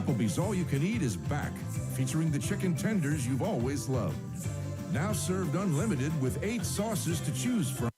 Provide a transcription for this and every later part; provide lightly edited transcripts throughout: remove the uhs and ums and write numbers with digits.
Applebee's All You Can Eat is back, featuring the chicken tenders you've always loved. Now served unlimited with 8 sauces to choose from.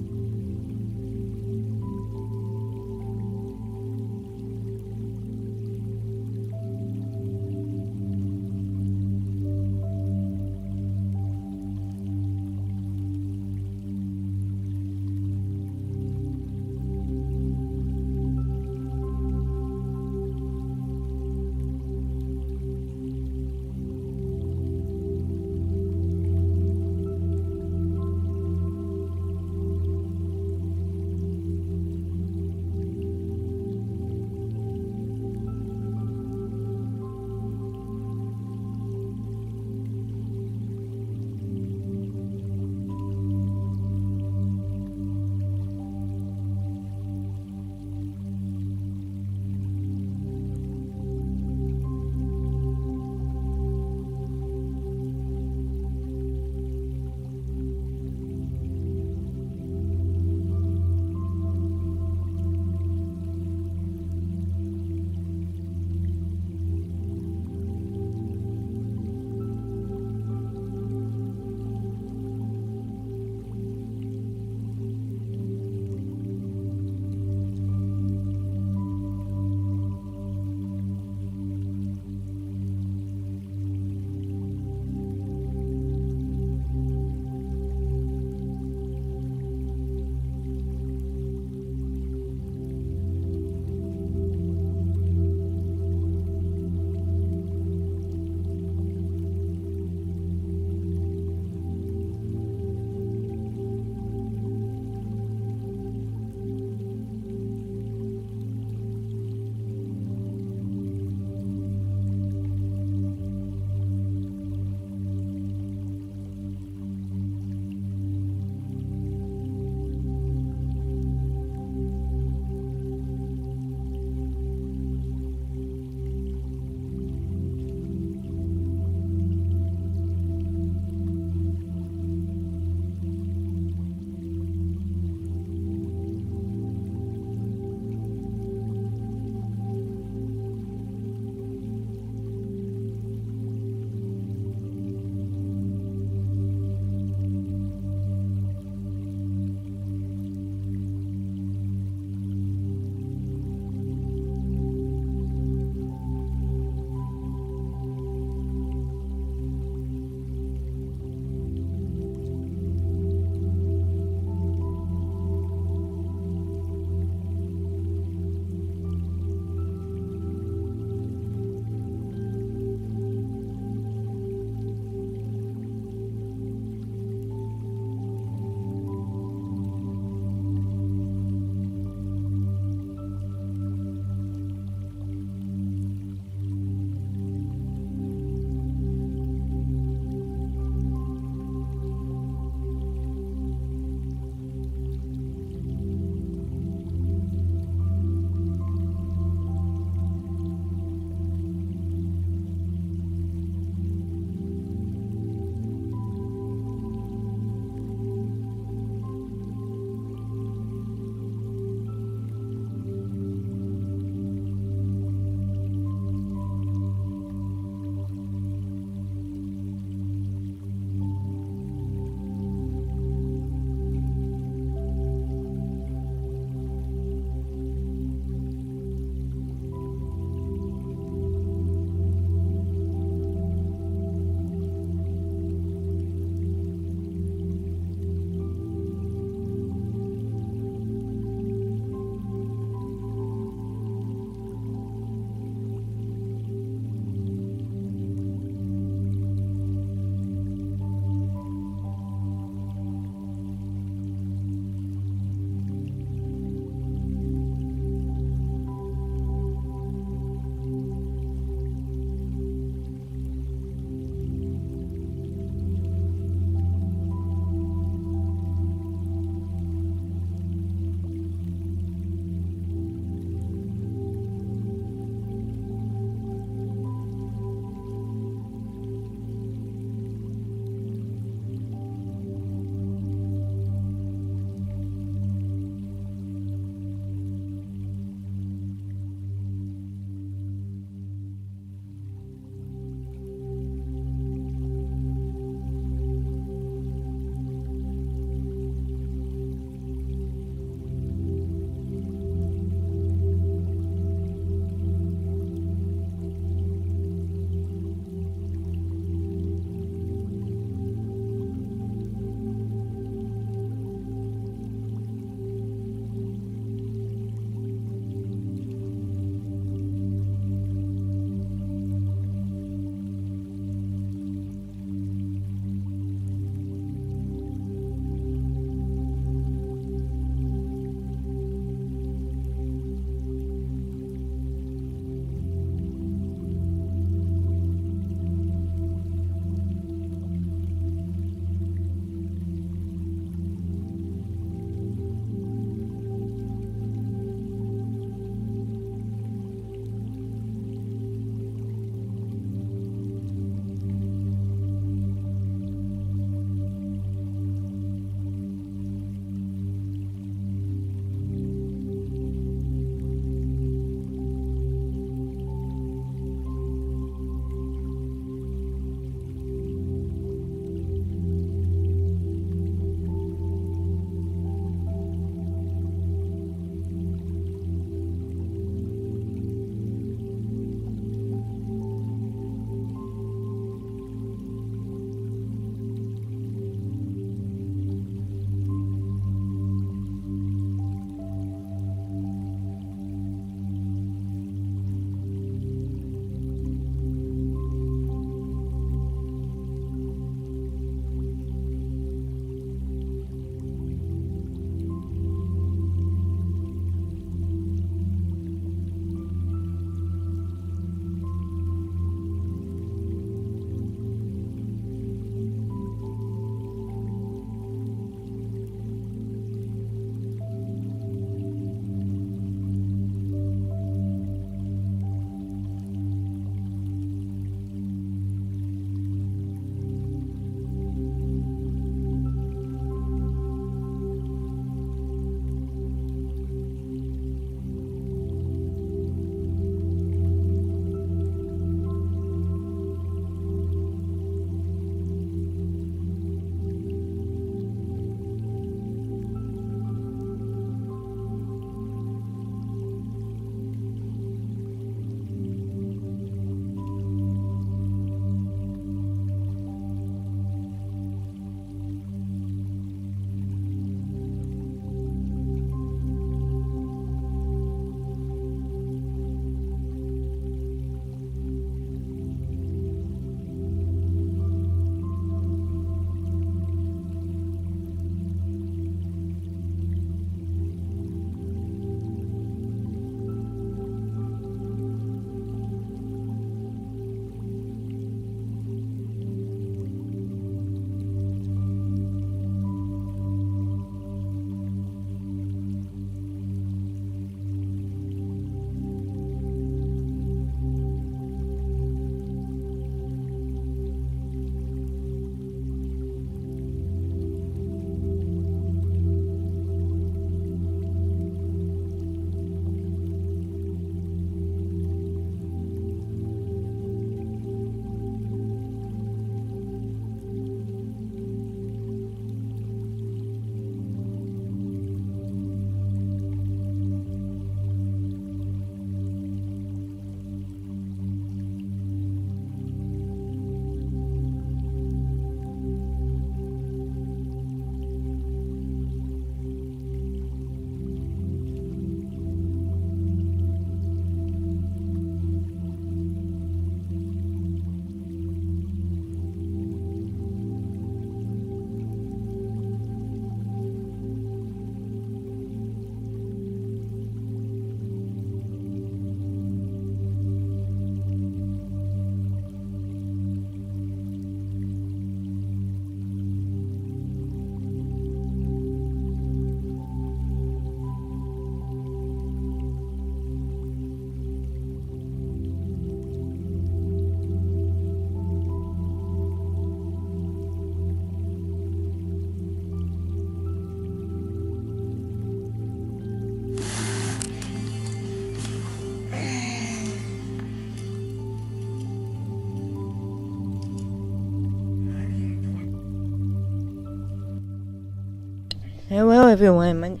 Hello everyone,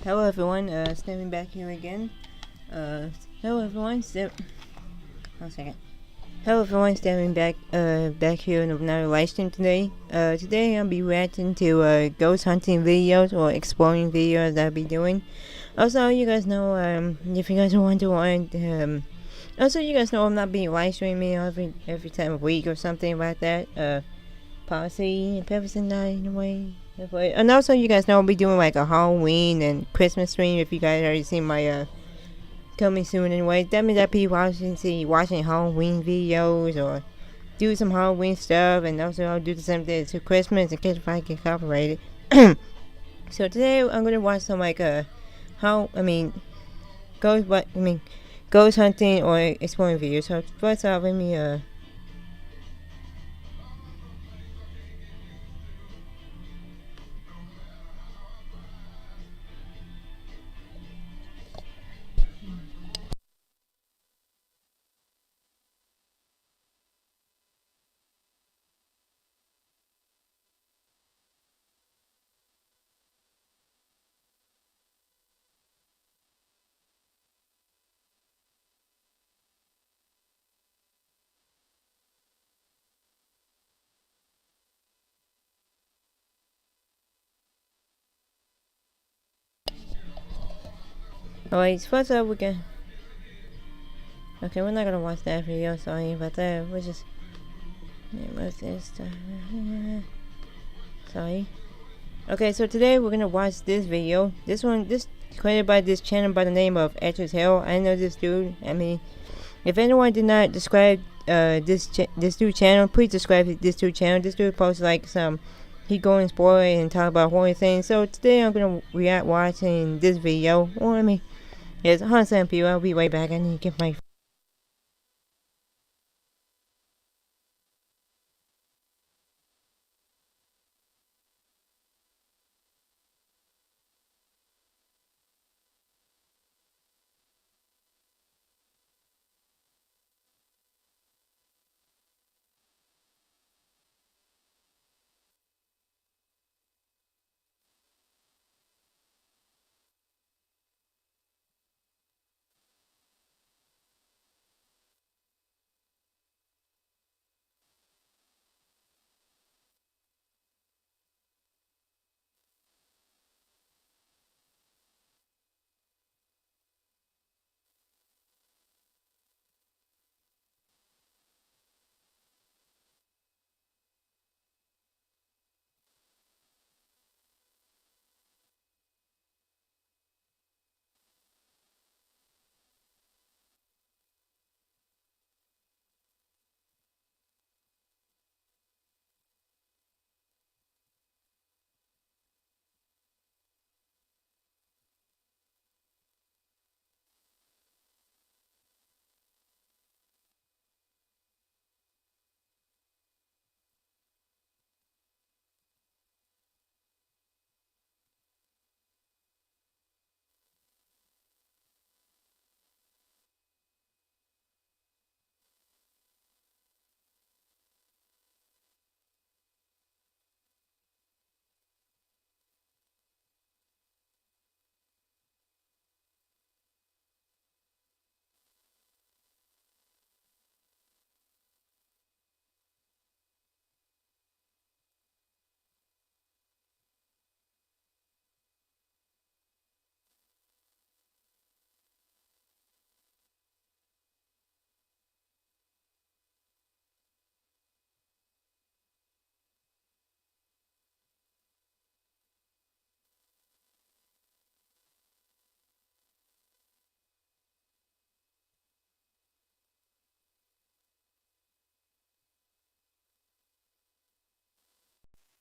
hello everyone, standing back here again. Hello everyone, one second. Hello everyone, standing back here in another live stream today. Today I'll be reacting to ghost hunting videos or exploring videos that I'll be doing. Also, you guys know, if you guys want to also you guys know I'm not being live streaming every time of week or something like that. Policy and purpose and not in a way. And also, you guys know I'll be doing like a Halloween and Christmas stream. If you guys already seen my coming soon anyway, that means that people watching Halloween videos or do some Halloween stuff, and also I'll do the same thing to Christmas in case if I get copyrighted. So today I'm gonna watch some like ghost hunting or exploring videos. So first off, let me alright, first off okay, we're not gonna watch that video, sorry about that. We're just what's this? Sorry. Okay, so today we're gonna watch this video. This created by this channel by the name of Etcher's Hell. I know this dude. I mean, if anyone did not describe this dude channel, please describe this dude channel. This dude posts like he go and spoil and talk about horror things. So today I'm gonna react watching this video. Well, I mean, yes, 100% people. I'll be right back. I need to get my.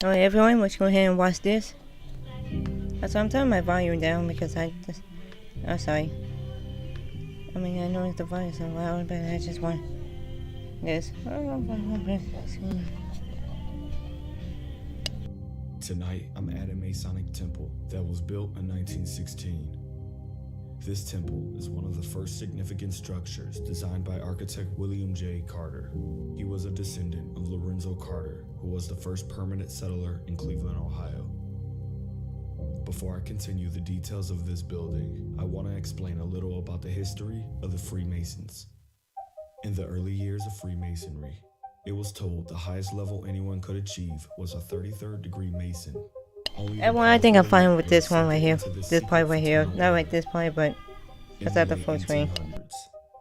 Alright, everyone, let's go ahead and watch this. So I'm turning my volume down because I'm sorry. I mean, I know the volume is so loud, but I just want this. Tonight, I'm at a Masonic temple that was built in 1916. This temple is one of the first significant structures designed by architect William J. Carter. He was a descendant of Lorenzo Carter, who was the first permanent settler in Cleveland, Ohio. Before I continue the details of this building, I want to explain a little about the history of the Freemasons. In the early years of Freemasonry, it was told the highest level anyone could achieve was a 33rd degree Mason. That one, I think I'm fine with this one right here. This part right here. Not like this part, but that's not the full screen.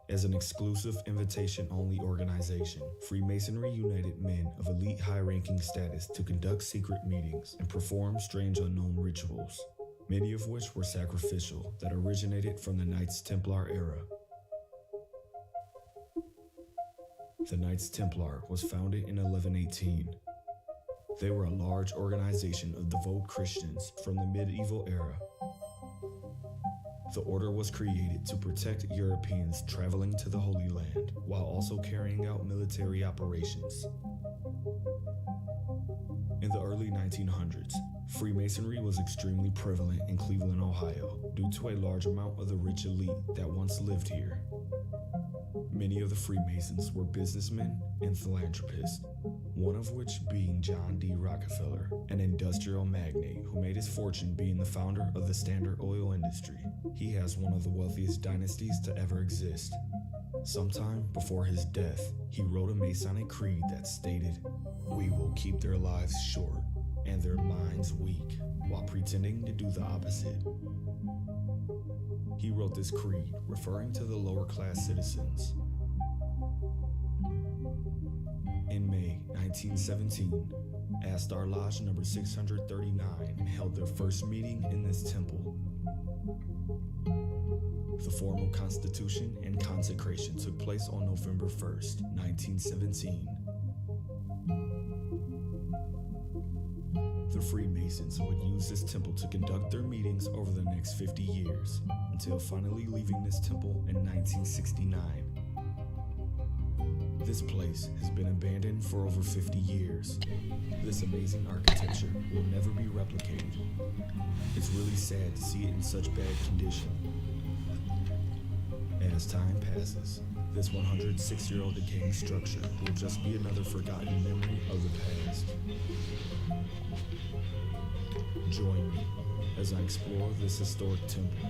As an exclusive invitation-only organization, Freemasonry united men of elite high-ranking status to conduct secret meetings and perform strange unknown rituals, many of which were sacrificial, that originated from the Knights Templar era. The Knights Templar was founded in 1118. They were a large organization of devout Christians from the medieval era. The order was created to protect Europeans traveling to the Holy Land, while also carrying out military operations. In the early 1900s, Freemasonry was extremely prevalent in Cleveland, Ohio, due to a large amount of the rich elite that once lived here. Many of the Freemasons were businessmen and philanthropists, one of which being John D. Rockefeller, an industrial magnate who made his fortune being the founder of the Standard Oil industry. He has one of the wealthiest dynasties to ever exist. Sometime before his death, he wrote a Masonic creed that stated, "We will keep their lives short and their minds weak," while pretending to do the opposite. He wrote this creed referring to the lower class citizens. In May 1917, Astor Lodge number 639 held their first meeting in this temple. The formal constitution and consecration took place on November 1st, 1917. The Freemasons would use this temple to conduct their meetings over the next 50 years, until finally leaving this temple in 1969. This place has been abandoned for over 50 years. This amazing architecture will never be replicated. It's really sad to see it in such bad condition. As time passes, this 106-year-old decaying structure will just be another forgotten memory of the past. Join me as I explore this historic temple.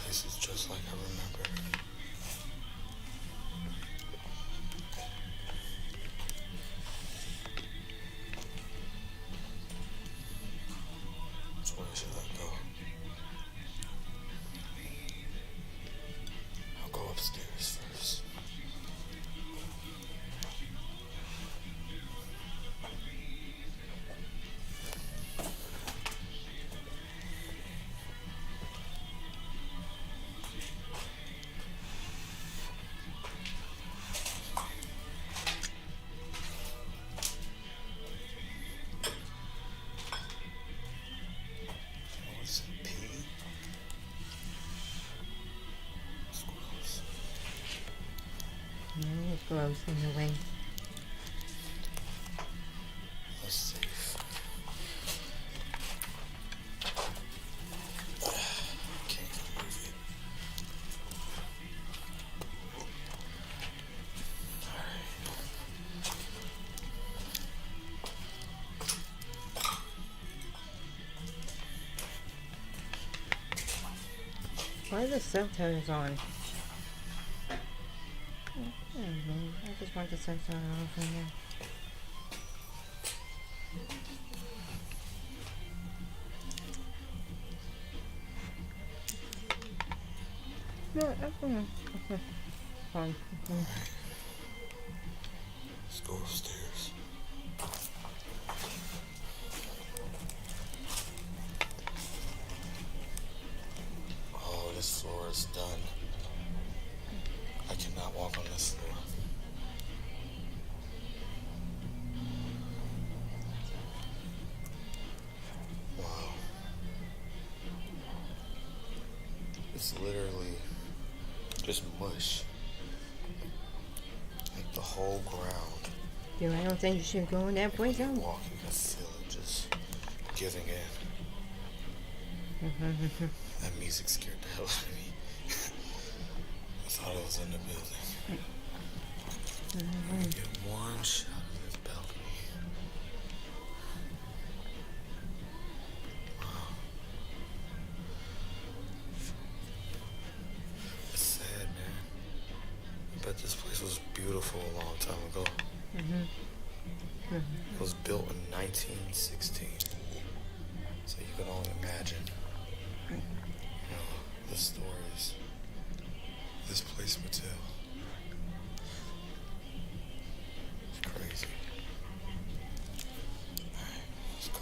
This is just like I remember. So where should I go? I'll go upstairs first. It's gross in the way. Let's see. Can't even move it. Alright. Why are the subtitles on? I don't know. I just want the subtitles off in there. No, that's fine. Okay. Fine. Okay. Let's go upstairs. Oh, this floor is done. I cannot walk on this floor. Wow. It's literally just mush. Like the whole ground. Dude, I don't think you should go in that place. You walk, you can feel it just giving in. That music scared the hell out of me. I thought I was in the building. Let me get one shot of this balcony. Wow. It's sad, man. I bet this place was beautiful a long time ago. It was built in 1916. So you can only imagine, you know, the stories this place would tell. It's crazy. Alright, let's go.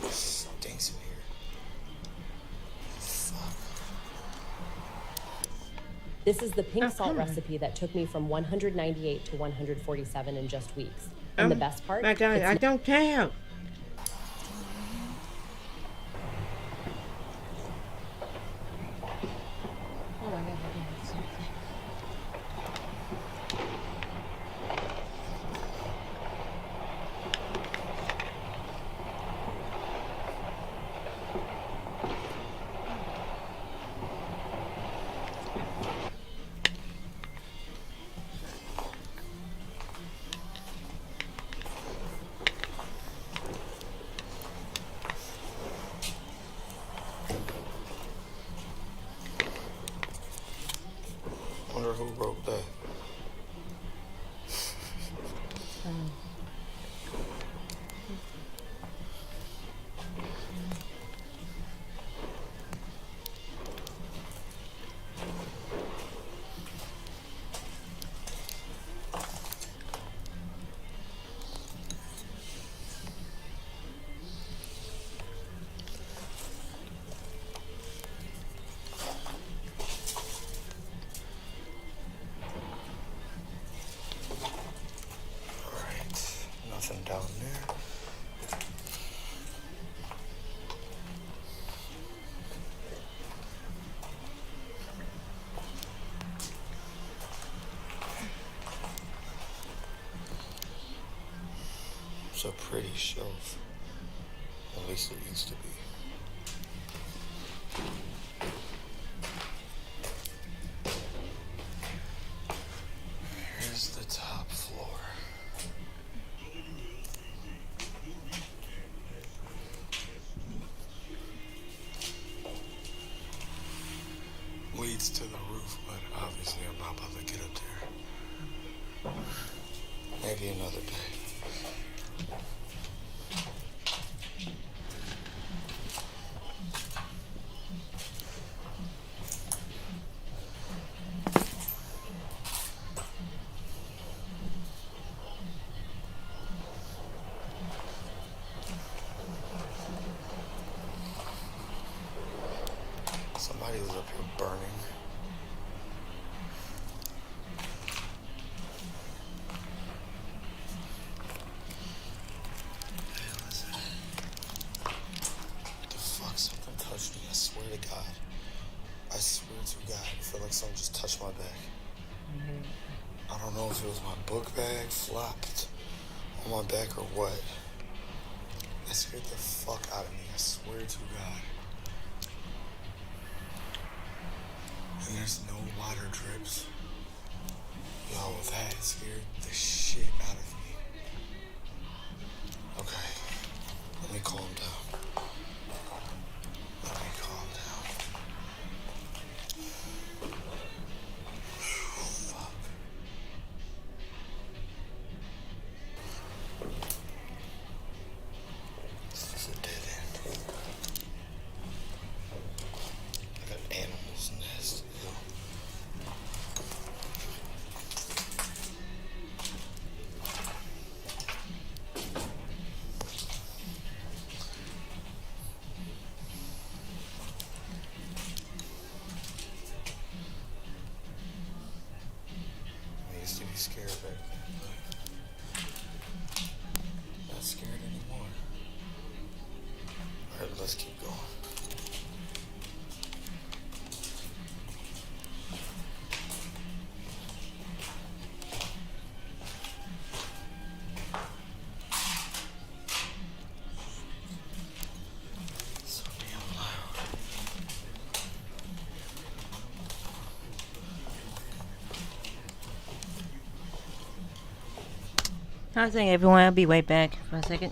It stinks in here. This is the pink salt recipe that took me from 198 to 147 in just weeks. And the best part? I don't care. Oh my God. Wonder who wrote that. Nothing down there. It's a pretty shelf. At least it used to be. Here's the top floor. Leads to the roof, but obviously I'm not about to get up there. Maybe another day. Somebody was up here burning. Hey, listen. What the fuck? Something touched me. I swear to God. I swear to God. I feel like something just touched my back. I don't know if it was my book bag flopped on my back or what. That scared the fuck out of me. I swear to God. And there's no water drips. Yo, that scared the shit out of me. Okay, let me calm down. Let me calm down. Fuck. This is a dead end. Like an animal's nest. Yo. I used to be scared back then, but not scared anymore. Alright, let's keep going. So damn loud. How's it, everyone? I'll be right back for a second.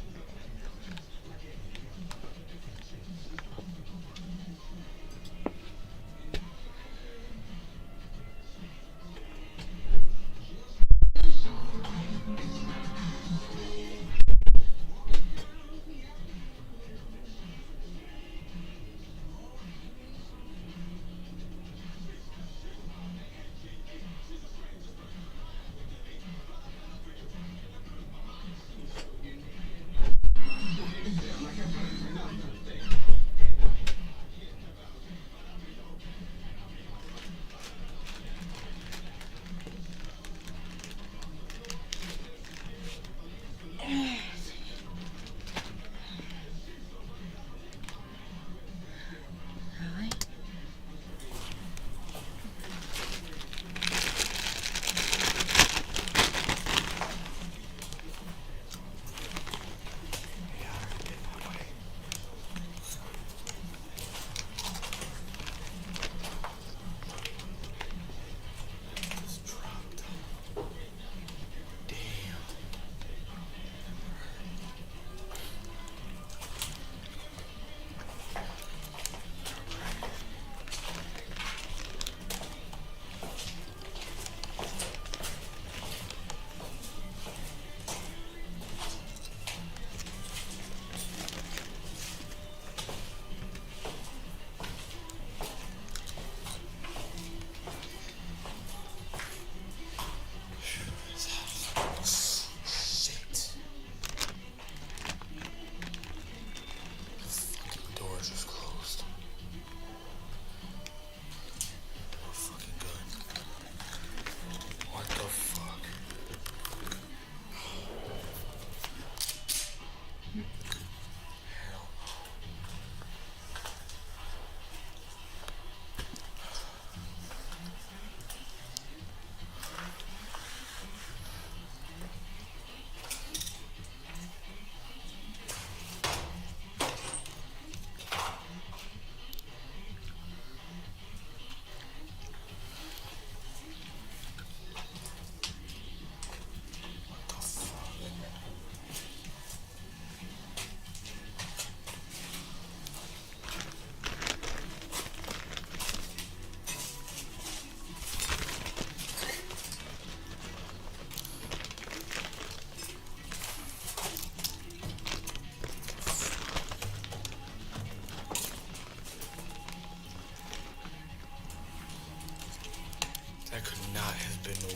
That could not have been the wind.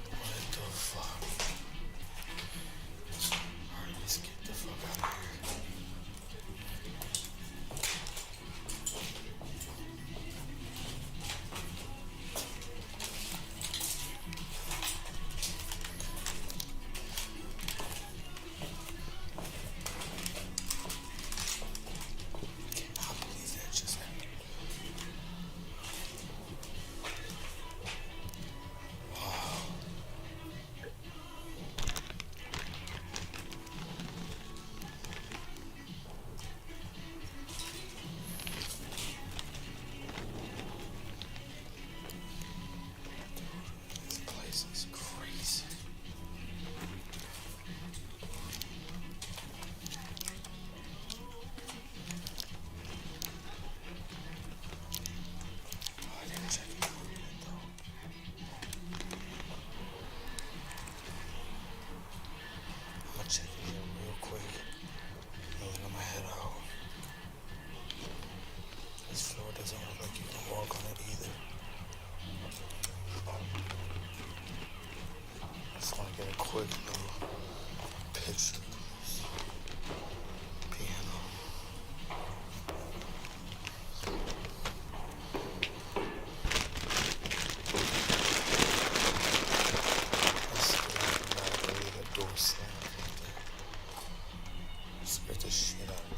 What the fuck? Alright, let's get the fuck out of here. Cannot believe that just happened. Doesn't look like you can walk on it either. Just want to get a quick little picture of this piano. That's not really the door slammed like that. Scared the shit out of me.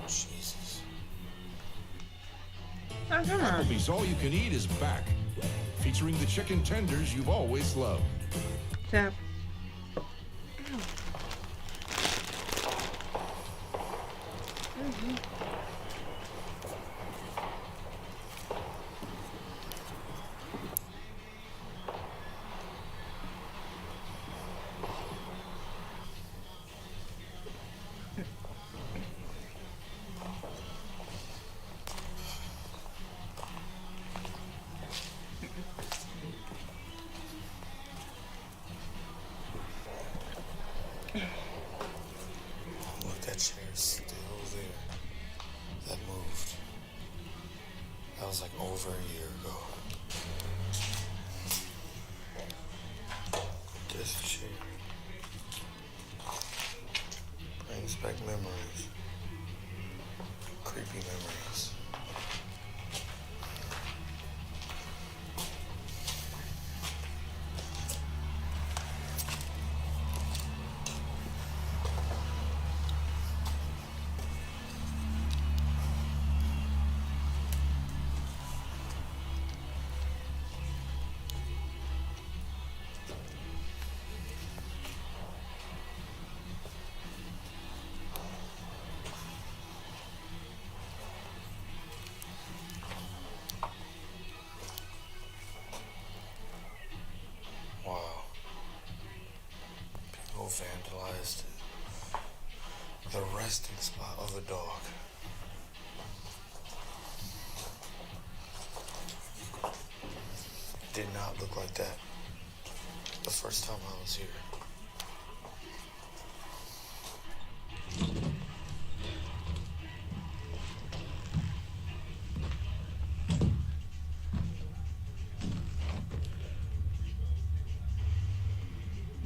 Jesus. Oh, come on. Applebee's All You Can Eat is back, featuring the chicken tenders you've always loved. Stop. Look, that chair's still there. That moved. That was like over a year ago. This chair brings back memories. Creepy memories. Wow. People vandalized the resting spot of a dog. It did not look like that the first time I was here.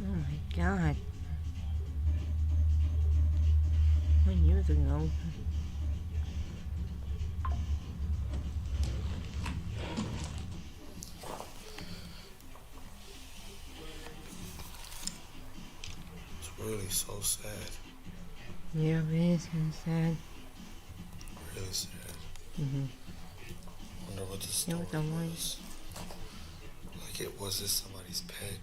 Oh my God. 1 year ago. It's really so sad. Yeah, it is kind of sad. Really sad. Wonder what the Yeah, story what the one- was. Like, was this somebody's pet?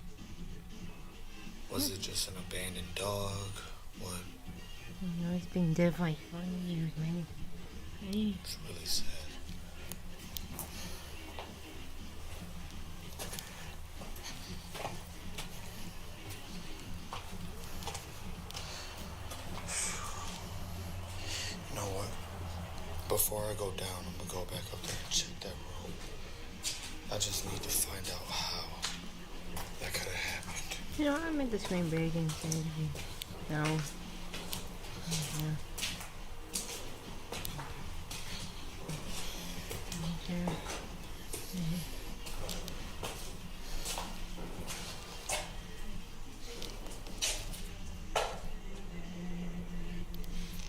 Was it just an abandoned dog? What? You know, it's been dead for like 4 years, man. Hey. It's really sad. You know what? Before I go down, I'm gonna go back up there and check that room. I just need to find out how that could have happened. You know, I meant the screen break instead of no. Yeah. Okay.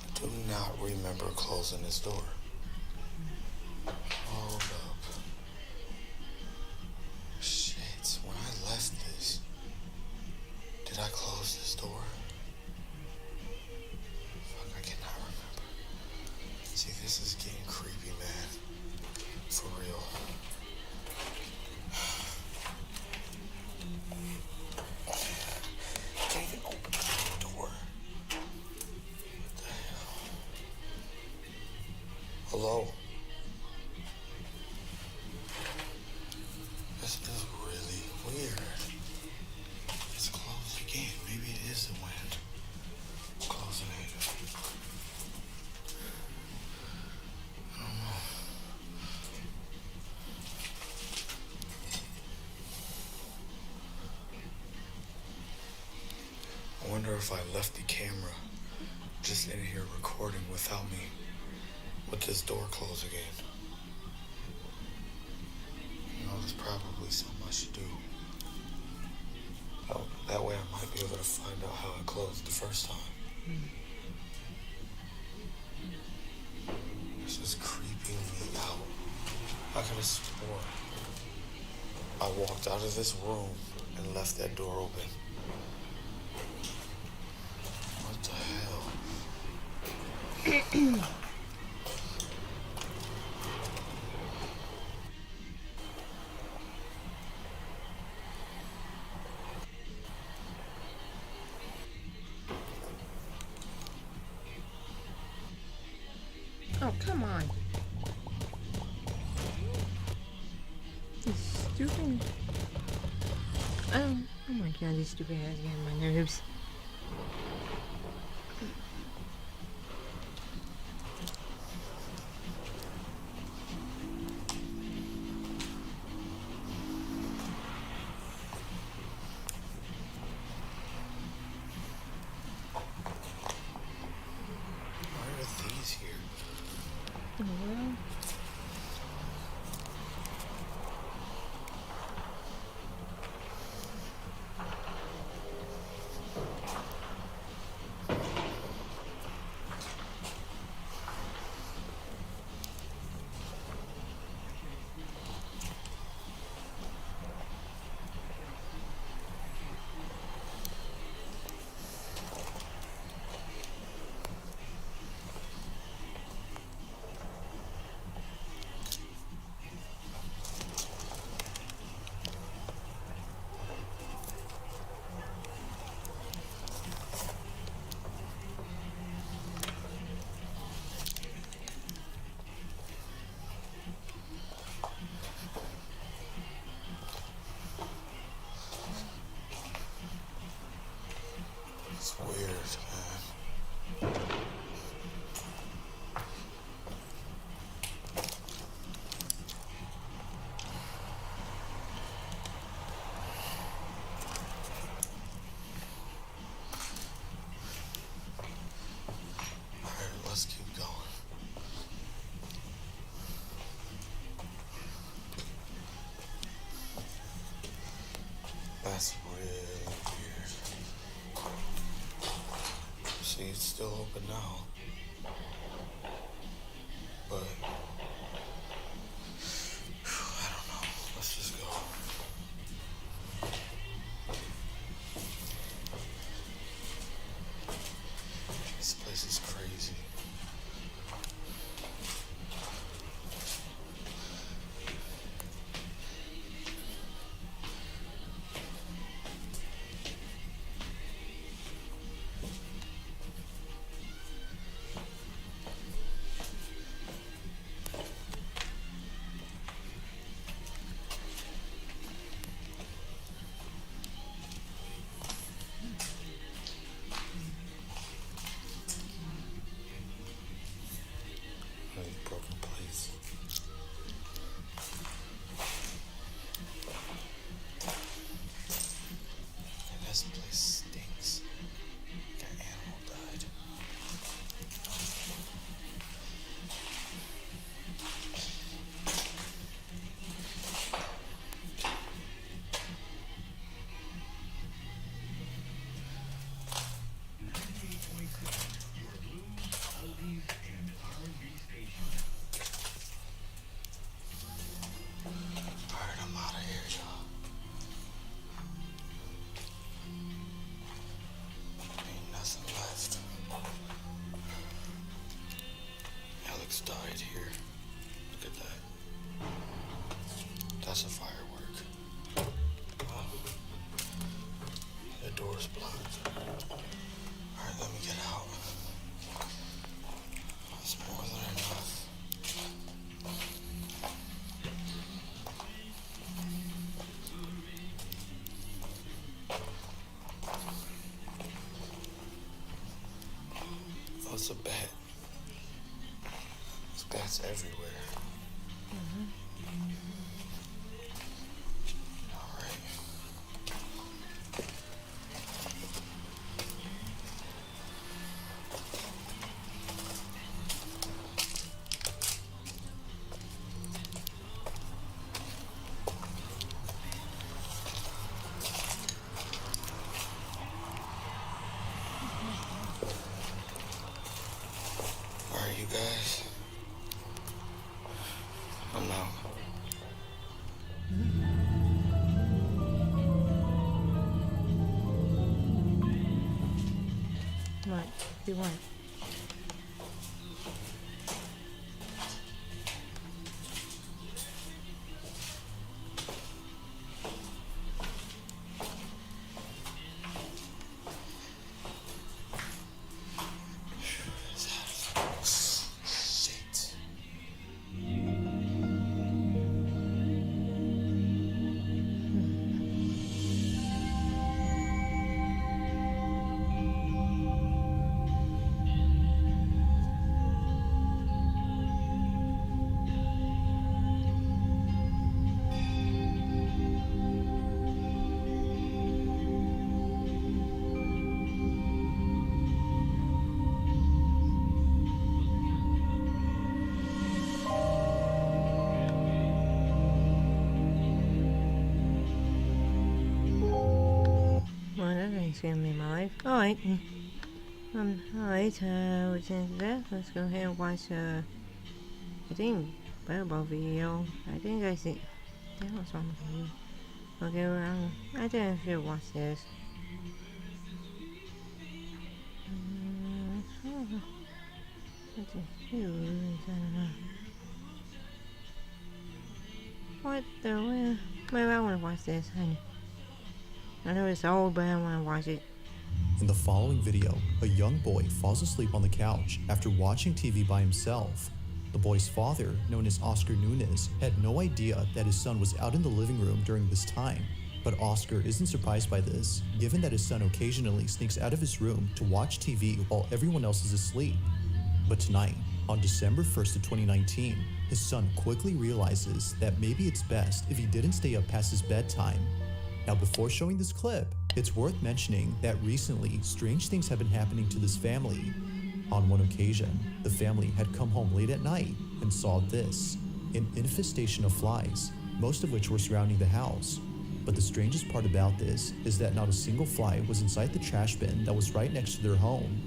I do not remember closing this door. Hold up. Shit, when I left this, did I close this door? Fuck, I cannot remember. See, this is getting creepy, man. For real. I can't even open the door. What the hell? Hello? This is really weird. It's closed again. Maybe it is the wind closing it. I don't know. I wonder if I left the camera just in here recording without me with this door closed again. You know, there's probably so much to do. Oh, that way I might be able to find out how it closed the first time. This is creeping me out. I could have sworn I walked out of this room and left that door open. What the hell? Oh, come on. This stupid. Oh my god, this stupid ass getting on my nerves. Why are these here? In the world? It's weird, man. Alright, let's keep going. That's really weird. See, it's still open now. But I don't know. Let's just go. This place is crazy. Really broken place. And this place stinks. Like an animal died. Alright, I'm out of here, y'all. Ain't nothing left. Alex died here. Look at that. That's a firework. Oh. The door's blocked. Alright, let me get out. That's more than enough. Oh, it's a bat. There's bats everywhere. All right. want? Shit. Well, that ain't gonna be my life. Alright. Alright, what's into that? Let's go ahead and watch, I think, Bible video. I think I see. That was on the video. Okay, well, I think I should watch this. What the hell? Maybe I want to watch this, honey. I know it's old, but I want to watch it. In the following video, a young boy falls asleep on the couch after watching TV by himself. The boy's father, known as Oscar Nunez, had no idea that his son was out in the living room during this time. But Oscar isn't surprised by this, given that his son occasionally sneaks out of his room to watch TV while everyone else is asleep. But tonight, on December 1st of 2019, his son quickly realizes that maybe it's best if he didn't stay up past his bedtime. Now, before showing this clip, it's worth mentioning that recently, strange things have been happening to this family. On one occasion, the family had come home late at night and saw this, an infestation of flies, most of which were surrounding the house. But the strangest part about this is that not a single fly was inside the trash bin that was right next to their home.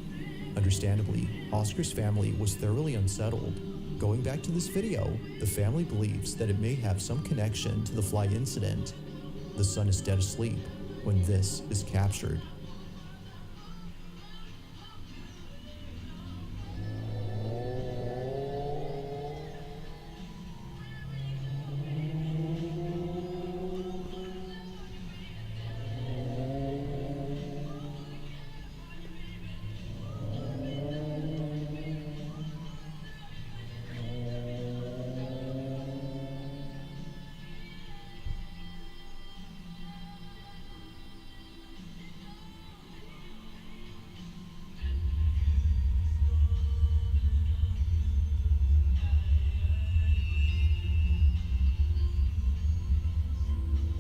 Understandably, Oscar's family was thoroughly unsettled. Going back to this video, the family believes that it may have some connection to the fly incident. The son is dead asleep when this is captured.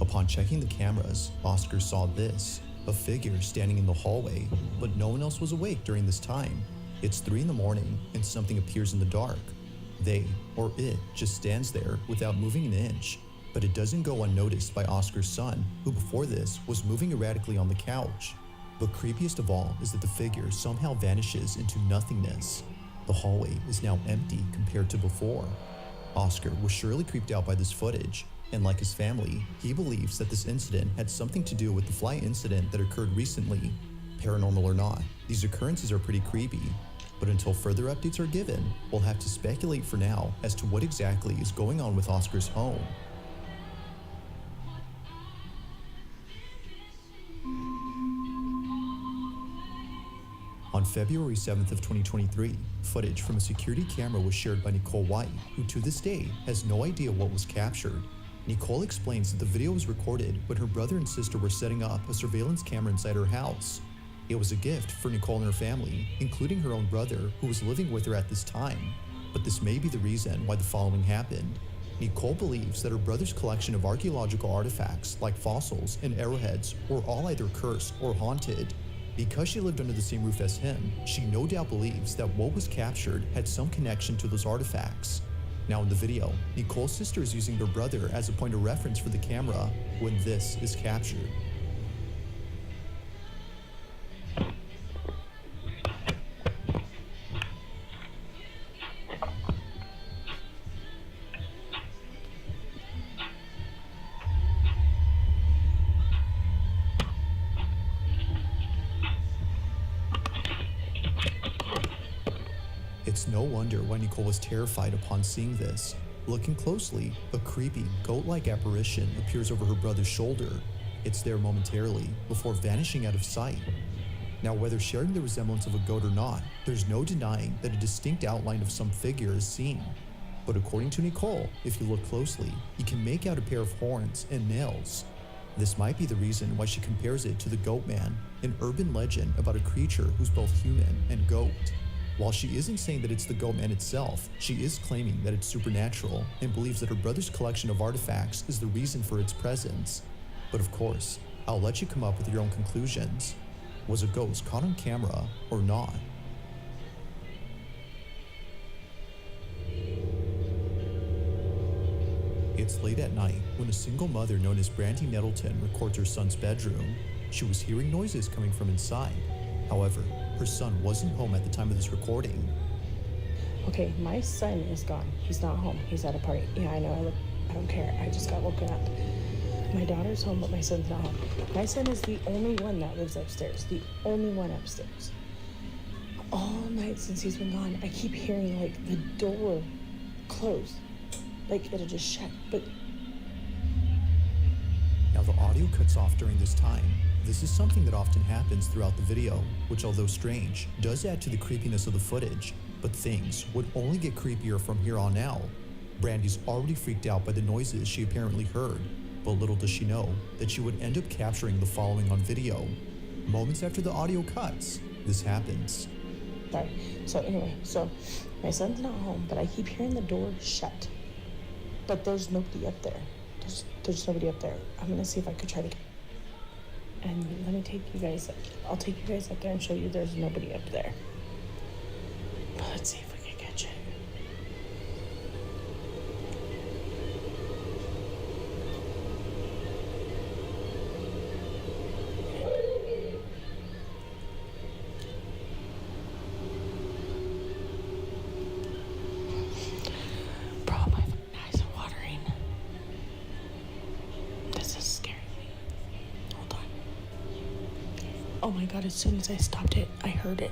Upon checking the cameras, Oscar saw this, a figure standing in the hallway, but no one else was awake during this time. It's 3 in the morning and something appears in the dark. They, or it, just stands there without moving an inch, but it doesn't go unnoticed by Oscar's son, who before this was moving erratically on the couch. But creepiest of all is that the figure somehow vanishes into nothingness. The hallway is now empty compared to before. Oscar was surely creeped out by this footage, and like his family, he believes that this incident had something to do with the fly incident that occurred recently. Paranormal or not, these occurrences are pretty creepy, but until further updates are given, we'll have to speculate for now as to what exactly is going on with Oscar's home. On February 7th of 2023, footage from a security camera was shared by Nicole White, who to this day has no idea what was captured. Nicole explains that the video was recorded when her brother and sister were setting up a surveillance camera inside her house. It was a gift for Nicole and her family, including her own brother, who was living with her at this time. But this may be the reason why the following happened. Nicole believes that her brother's collection of archaeological artifacts, like fossils and arrowheads, were all either cursed or haunted. Because she lived under the same roof as him, she no doubt believes that what was captured had some connection to those artifacts. Now in the video, Nicole's sister is using their brother as a point of reference for the camera when this is captured. no wonder why Nicole was terrified upon seeing this. Looking closely, a creepy, goat-like apparition appears over her brother's shoulder. It's there momentarily, before vanishing out of sight. Now, whether sharing the resemblance of a goat or not, there's no denying that a distinct outline of some figure is seen. But according to Nicole, if you look closely, you can make out a pair of horns and nails. This might be the reason why she compares it to the Goat Man, an urban legend about a creature who's both human and goat. While she isn't saying that it's the Goat Man itself, she is claiming that it's supernatural and believes that her brother's collection of artifacts is the reason for its presence. But of course, I'll let you come up with your own conclusions. Was a ghost caught on camera or not? It's late at night when a single mother known as Brandy Nettleton records her son's bedroom. She was hearing noises coming from inside. However, her son wasn't home at the time of this recording. Okay, my son is gone. He's not home. He's at a party. Yeah, I know. I don't care. I just got woken up. My daughter's home, but my son's not home. My son is the only one that lives upstairs. The only one upstairs. All night since he's been gone, I keep hearing, like, the door close. Like, it'll just shut, but... Now, the audio cuts off during this time. This is something that often happens throughout the video, which, although strange, does add to the creepiness of the footage. But things would only get creepier from here on out. Brandy's already freaked out by the noises she apparently heard, but little does she know that she would end up capturing the following on video. Moments after the audio cuts, this happens. Sorry. So anyway, my son's not home, but I keep hearing the door shut. But there's nobody up there. There's nobody up there. I'm gonna see if I could try to... And let me take you guys... I'll take you guys up there and show you there's nobody up there. But let's see if we can catch it. Bro, my eyes are watering. This is scaring me. Hold on. Oh my god, as soon as I stopped it, I heard it.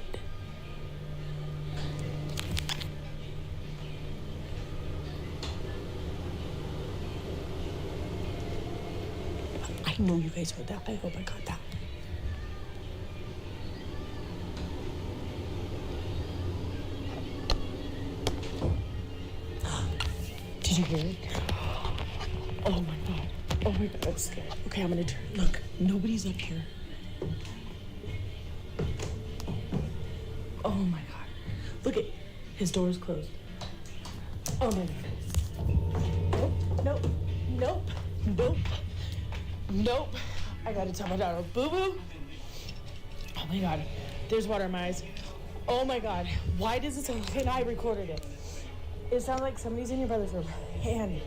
I know you guys heard that. I hope I got that. Did you hear it? Oh my god. Oh my god, I'm scared. Okay, I'm gonna turn. Look, nobody's up here. Oh my god. Look at his door is closed. Oh my god. Nope. Nope. Nope. Nope. I gotta tell my daughter, boo-boo. Oh my god. There's water in my eyes. Oh my god. Why does it sound... And I recorded it. It sounds like somebody's in your brother's room. And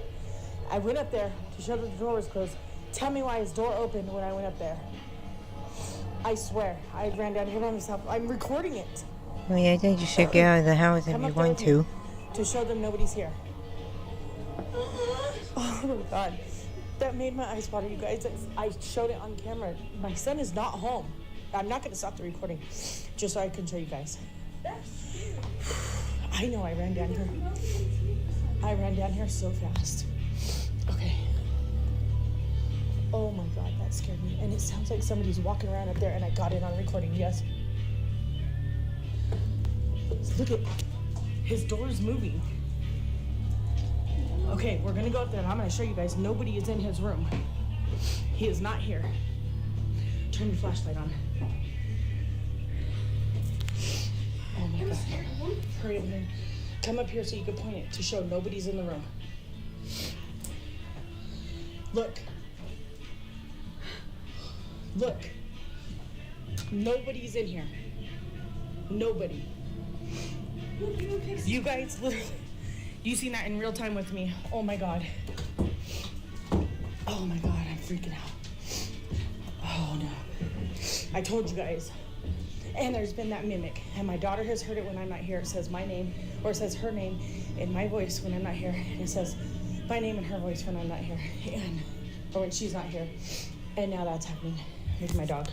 I went up there to show that the door was closed. Tell me why his door opened when I went up there. I swear. I ran down here by myself. I'm recording it. Well, yeah, I think you should get out of the house if Come you up there want with to. me to show them nobody's here. Oh my god. That made my eyes water, you guys. I showed it on camera. My son is not home. I'm not going to stop the recording just so I can show you guys. I know, I ran down here. I ran down here so fast. Okay. Oh my god, that scared me. And it sounds like somebody's walking around up there, and I got it on recording, yes. Look at, his door is moving. Okay, we're gonna go up there and I'm gonna show you guys nobody is in his room. He is not here. Turn your flashlight on. Oh my god. Hurry up here. Come up here so you can point it to show nobody's in the room. Look. Look. Nobody's in here. Nobody. You guys literally... You seen that in real time with me. Oh my god. Oh my god, I'm freaking out. Oh no. I told you guys. And there's been that mimic. And my daughter has heard it when I'm not here. It says my name, or it says her name in my voice when I'm not here. And it says my name in her voice when I'm not here. And, or when she's not here. And now that's happening with my dog.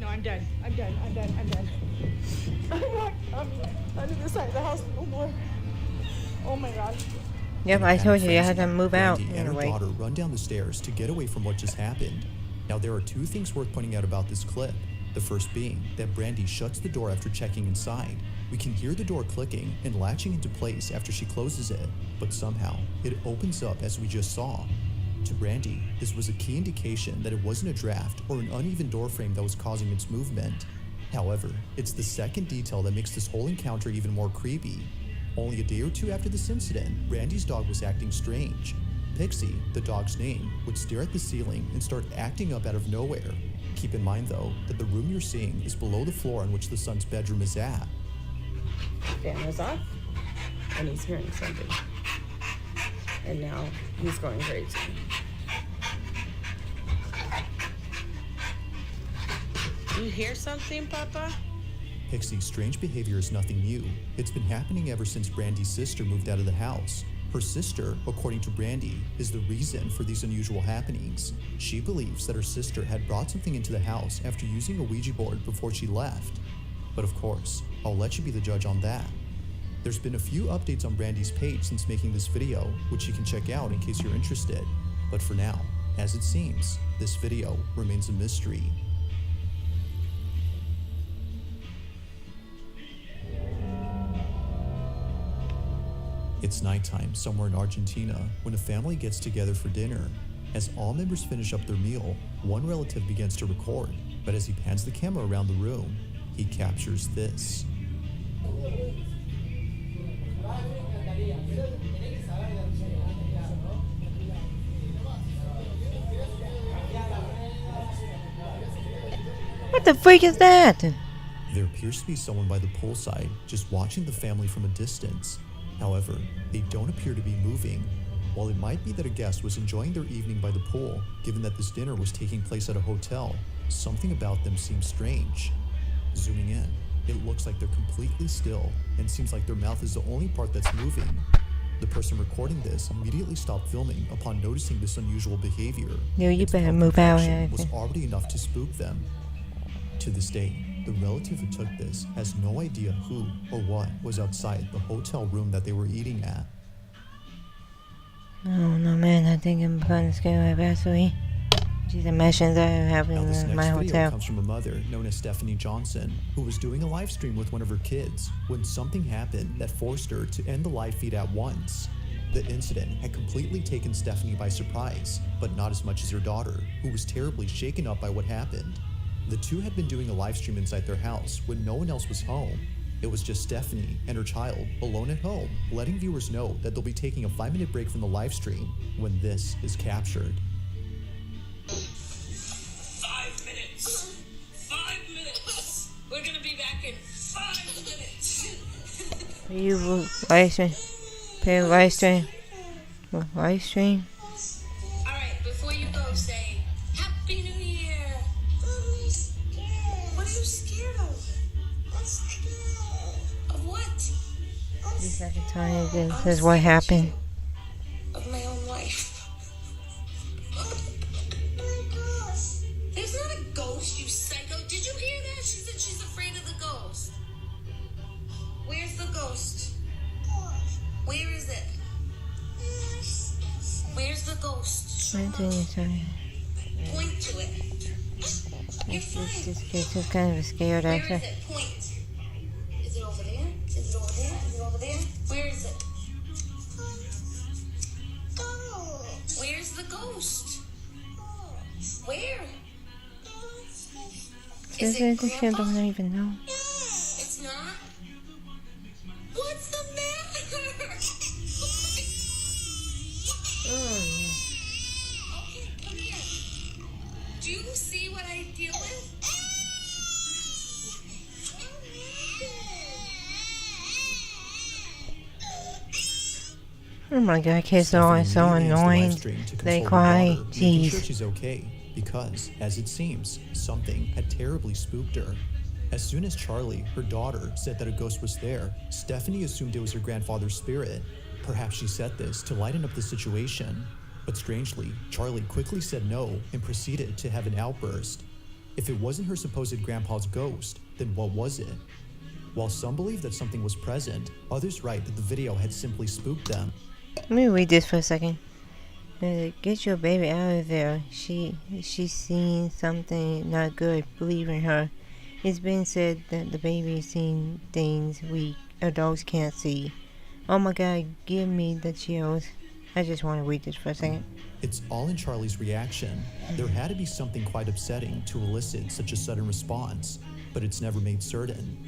No, I'm done. I'm done. I'm done. I'm done. I'm not coming under the side of the house no more. Oh my gosh. Yep, I told you you had to move out. Brandy and her Anyway. daughter run down the stairs to get away from what just happened. Now, there are two things worth pointing out about this clip. The first being that Brandy shuts the door after checking inside. We can hear the door clicking and latching into place after she closes it, but somehow it opens up as we just saw. To Brandy, this was a key indication that it wasn't a draft or an uneven door frame that was causing its movement. However, it's the second detail that makes this whole encounter even more creepy. Only a day or two after this incident, Brandy's dog was acting strange. Pixie, the dog's name, would stare at the ceiling and start acting up out of nowhere. Keep in mind, though, that the room you're seeing is below the floor on which the son's bedroom is at. Fan was off, and he's hearing something. And now he's going crazy. You hear something, Papa? Pixie's strange behavior is nothing new. It's been happening ever since Brandy's sister moved out of the house. Her sister, according to Brandy, is the reason for these unusual happenings. She believes that her sister had brought something into the house after using a Ouija board before she left. But of course, I'll let you be the judge on that. There's been a few updates on Brandy's page since making this video, which you can check out in case you're interested. But for now, as it seems, this video remains a mystery. It's nighttime somewhere in Argentina when a family gets together for dinner. As all members finish up their meal, one relative begins to record, but as he pans the camera around the room, he captures this. What the freak is that? There appears to be someone by the poolside just watching the family from a distance. However, they don't appear to be moving. While it might be that a guest was enjoying their evening by the pool, given that this dinner was taking place at a hotel, something about them seems strange. Zooming in, it looks like they're completely still and seems like their mouth is the only part that's moving. The person recording this immediately stopped filming upon noticing this unusual behavior. No, you Its better move out. imperfection was already enough to spook them. To this day, the relative who took this has no idea who or what was outside the hotel room that they were eating at. Oh no, man, I think I'm gonna scare my battery. Just imagine that happening Now, this in next my video hotel. comes from a mother known as Stephanie Johnson, who was doing a live stream with one of her kids when something happened that forced her to end the live feed at once. The incident had completely taken Stephanie by surprise, but not as much as her daughter, who was terribly shaken up by what happened. The two had been doing a live stream inside their house when no one else was home. It was just Stephanie and her child alone at home, letting viewers know that they'll be taking a 5-minute break from the live stream when this is captured. 5 minutes. 5 minutes. We're gonna be back in 5 minutes. Are you live stream? Pay live stream? Live stream? All right, before you go, say Happy New Year. What are you scared of? I'm scared. Of what? The second time this is what happened. Of my own life. There's not a ghost, you psycho. Did you hear that? She said she's afraid of the ghost. Where's the ghost? Where is it? Where's the ghost? Point to it. You're fine. This kid's just kind of scared, Where actually. is it? Point. Is it over there? Is it over there? Is it over there? Where is it? Where's the ghost? Where? Is it This kid Grandpa? don't even know. It's not? What's the matter? Okay, come here. Do you see what I deal with? Oh my god, kids are always so Stephanie immediately annoying. ends the live stream to They console her cry. daughter, making sure Jeez. she's okay, because, as it seems, something had terribly spooked her. As soon as Charlie, her daughter, said that a ghost was there, Stephanie assumed it was her grandfather's spirit. Perhaps she said this to lighten up the situation. But strangely, Charlie quickly said no and proceeded to have an outburst. If it wasn't her supposed grandpa's ghost, then what was it? While some believe that something was present, others write that the video had simply spooked them. Let me read this for a second. Get your baby out of there. She's seeing something not good. Believe in her. It's been said that the baby is seeing things we adults can't see. Oh my god, give me the chills. I just want to read this for a second. It's all in Charlie's reaction. There had to be something quite upsetting to elicit such a sudden response, but it's never made certain.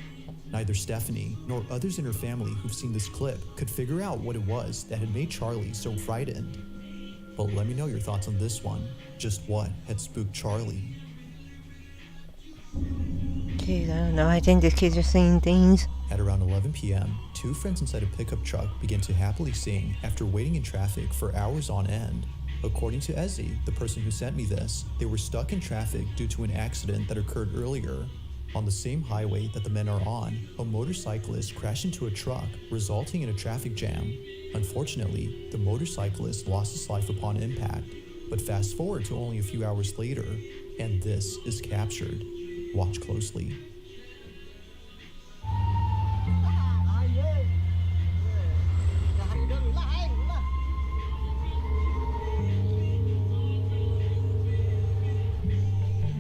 Neither Stephanie nor others in her family who've seen this clip could figure out what it was that had made Charlie so frightened. But let me know your thoughts on this one. Just what had spooked Charlie? Jeez, I don't know. I think the kids are seeing things. At around 11 p.m., two friends inside a pickup truck began to happily sing after waiting in traffic for hours on end. According to Ezzy, the person who sent me this, they were stuck in traffic due to an accident that occurred earlier. On the same highway that the men are on, a motorcyclist crashed into a truck, resulting in a traffic jam. Unfortunately, the motorcyclist lost his life upon impact, but fast forward to only a few hours later, and this is captured. Watch closely.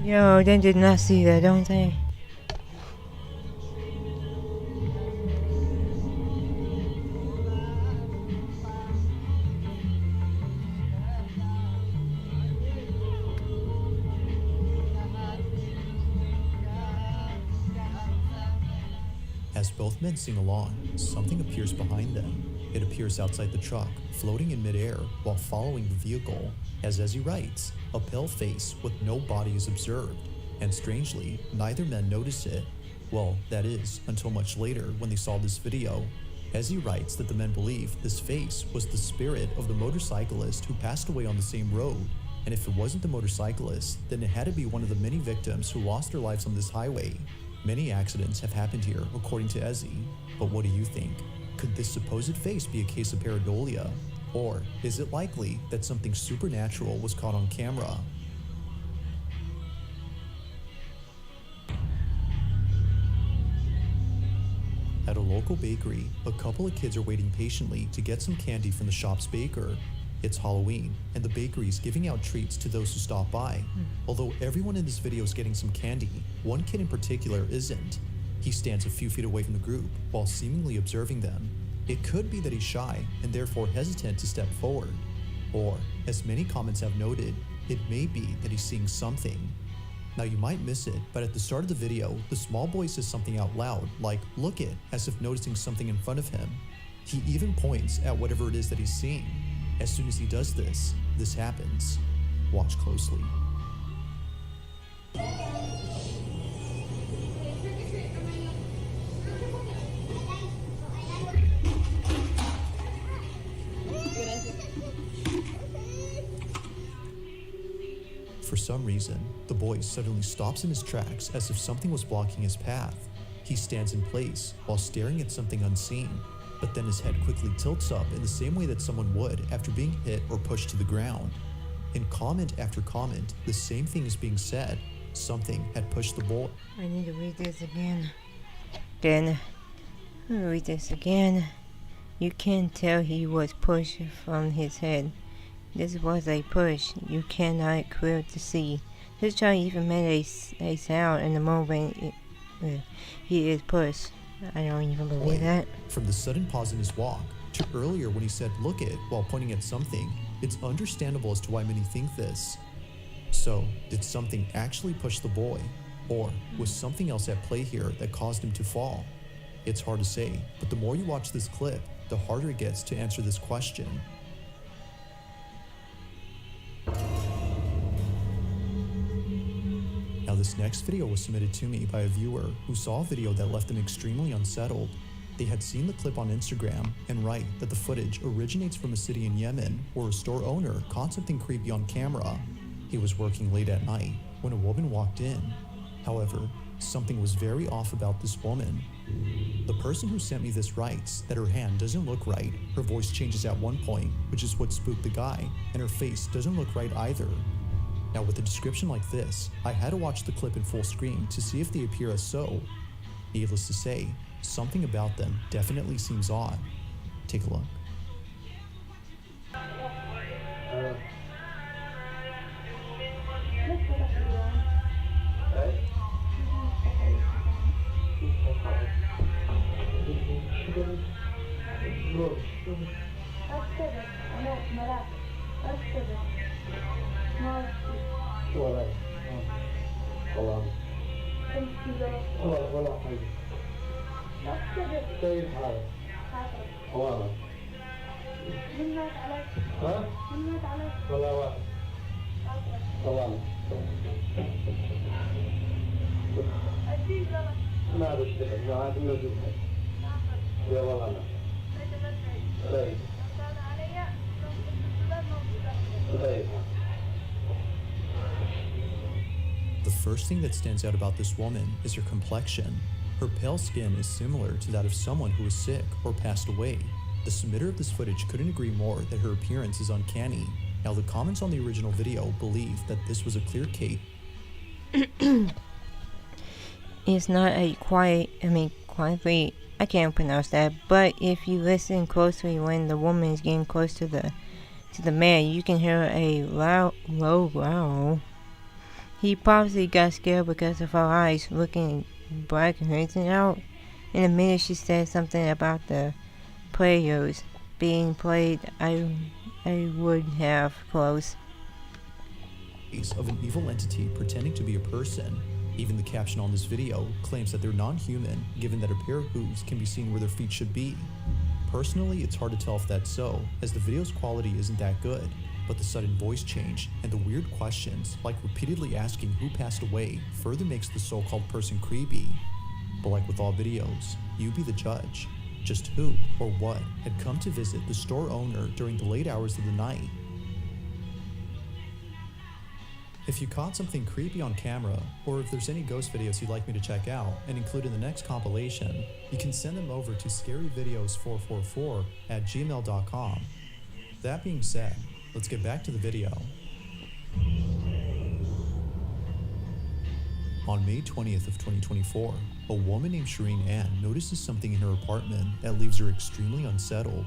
Yo, they did not see that, don't they? As both men sing along, something appears behind them. It appears outside the truck, floating in midair while following the vehicle. As Ezzy writes, a pale face with no body is observed, and strangely, neither men notice it. Well, that is, until much later when they saw this video. Ezzy writes that the men believe this face was the spirit of the motorcyclist who passed away on the same road. And if it wasn't the motorcyclist, then it had to be one of the many victims who lost their lives on this highway. Many accidents have happened here, according to Ezzy. But what do you think? Could this supposed face be a case of pareidolia? Or is it likely that something supernatural was caught on camera? At a local bakery, a couple of kids are waiting patiently to get some candy from the shop's baker. It's Halloween, and the bakery is giving out treats to those who stop by. Although everyone in this video is getting some candy, one kid in particular isn't. He stands a few feet away from the group while seemingly observing them. It could be that he's shy and therefore hesitant to step forward. Or, as many comments have noted, it may be that he's seeing something. Now you might miss it, but at the start of the video, the small boy says something out loud, like, "Look it," as if noticing something in front of him. He even points at whatever it is that he's seeing. As soon as he does this, this happens. Watch closely. For some reason, the boy suddenly stops in his tracks as if something was blocking his path. He stands in place while staring at something unseen, but then his head quickly tilts up in the same way that someone would after being hit or pushed to the ground. In comment after comment, the same thing is being said. Something had pushed the boy. I need to read this again. Then, let me read this again. You can tell he was pushed from his head. This was a push. You cannot clear to see. This child even made a sound in the moment he is pushed. I don't even believe that. From the sudden pause in his walk to earlier when he said "look it" while pointing at something, it's understandable as to why many think this. So, did something actually push the boy? Or was something else at play here that caused him to fall? It's hard to say, but the more you watch this clip, the harder it gets to answer this question. Now this next video was submitted to me by a viewer who saw a video that left them extremely unsettled. They had seen the clip on Instagram and write that the footage originates from a city in Yemen where a store owner caught something creepy on camera. He was working late at night when a woman walked in. However, something was very off about this woman. The person who sent me this writes that her hand doesn't look right, her voice changes at one point, which is what spooked the guy, and her face doesn't look right either. Now with a description like this, I had to watch the clip in full screen to see if they appear as so. Needless to say, something about them definitely seems odd. Take a look. The first thing that stands out about this woman is her complexion. Her pale skin is similar to that of someone who is sick or passed away. The submitter of this footage couldn't agree more that her appearance is uncanny. Now the comments on the original video believe that this was a clear case. It's not a quietly, I can't pronounce that, but if you listen closely when the woman is getting close to the man, you can hear a low growl. He probably got scared because of her eyes looking black and hurting out. In a minute she said something about the players being played. I would have close. Of an evil entity pretending to be a person. Even the caption on this video claims that they're non-human, given that a pair of hooves can be seen where their feet should be. Personally, it's hard to tell if that's so, as the video's quality isn't that good, but the sudden voice change and the weird questions, like repeatedly asking who passed away, further makes the so-called person creepy. But like with all videos, you be the judge. Just who or what had come to visit the store owner during the late hours of the night? If you caught something creepy on camera, or if there's any ghost videos you'd like me to check out and include in the next compilation, you can send them over to scaryvideos444@gmail.com. That being said, let's get back to the video. On May 20th of 2024, a woman named Shireen Ann notices something in her apartment that leaves her extremely unsettled.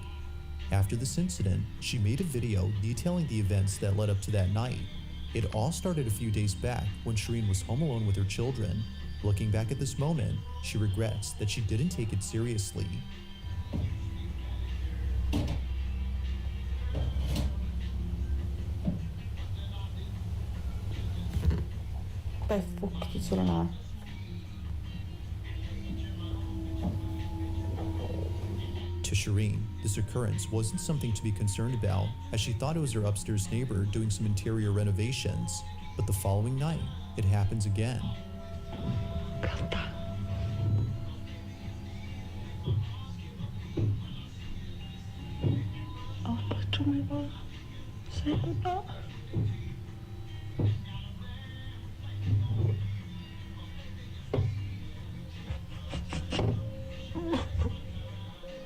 After this incident, she made a video detailing the events that led up to that night. It all started a few days back when Shireen was home alone with her children. Looking back at this moment, she regrets that she didn't take it seriously. To Shireen, this occurrence wasn't something to be concerned about, as she thought it was her upstairs neighbor doing some interior renovations. But the following night, it happens again.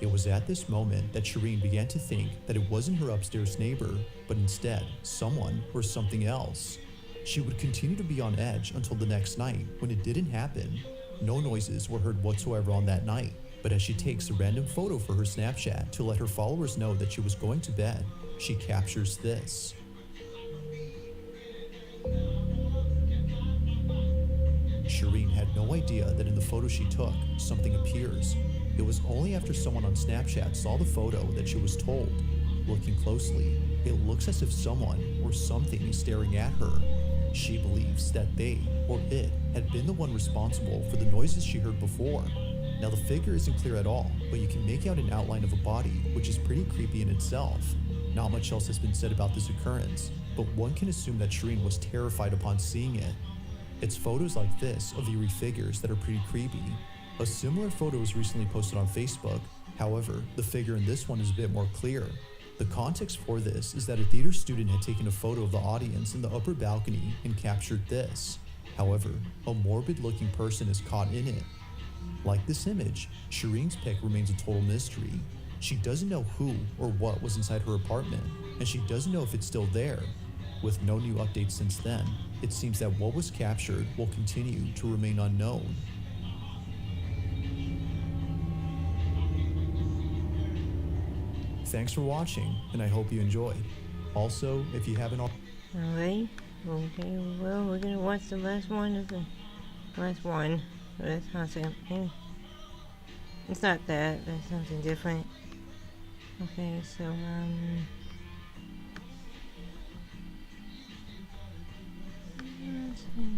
It was at this moment that Shireen began to think that it wasn't her upstairs neighbor, but instead someone or something else. She would continue to be on edge until the next night, when it didn't happen. No noises were heard whatsoever on that night, but as she takes a random photo for her Snapchat to let her followers know that she was going to bed, she captures this. Shireen had no idea that in the photo she took, something appears. It was only after someone on Snapchat saw the photo that she was told. Looking closely, it looks as if someone or something is staring at her. She believes that they, or it, had been the one responsible for the noises she heard before. Now the figure isn't clear at all, but you can make out an outline of a body, which is pretty creepy in itself. Not much else has been said about this occurrence, but one can assume that Shireen was terrified upon seeing it. It's photos like this of eerie figures that are pretty creepy. A similar photo was recently posted on Facebook. However, the figure in this one is a bit more clear. The context for this is that a theater student had taken a photo of the audience in the upper balcony and captured this. However, a morbid-looking person is caught in it. Like this image, Shireen's pic remains a total mystery. She doesn't know who or what was inside her apartment, and she doesn't know if it's still there. With no new updates since then, it seems that what was captured will continue to remain unknown. Thanks for watching, and I hope you enjoyed. Also, if you haven't already... Alright, okay, well, we're gonna watch the last one of the last one. So that's not something. It's not that, that's something different. Okay, so, let's see.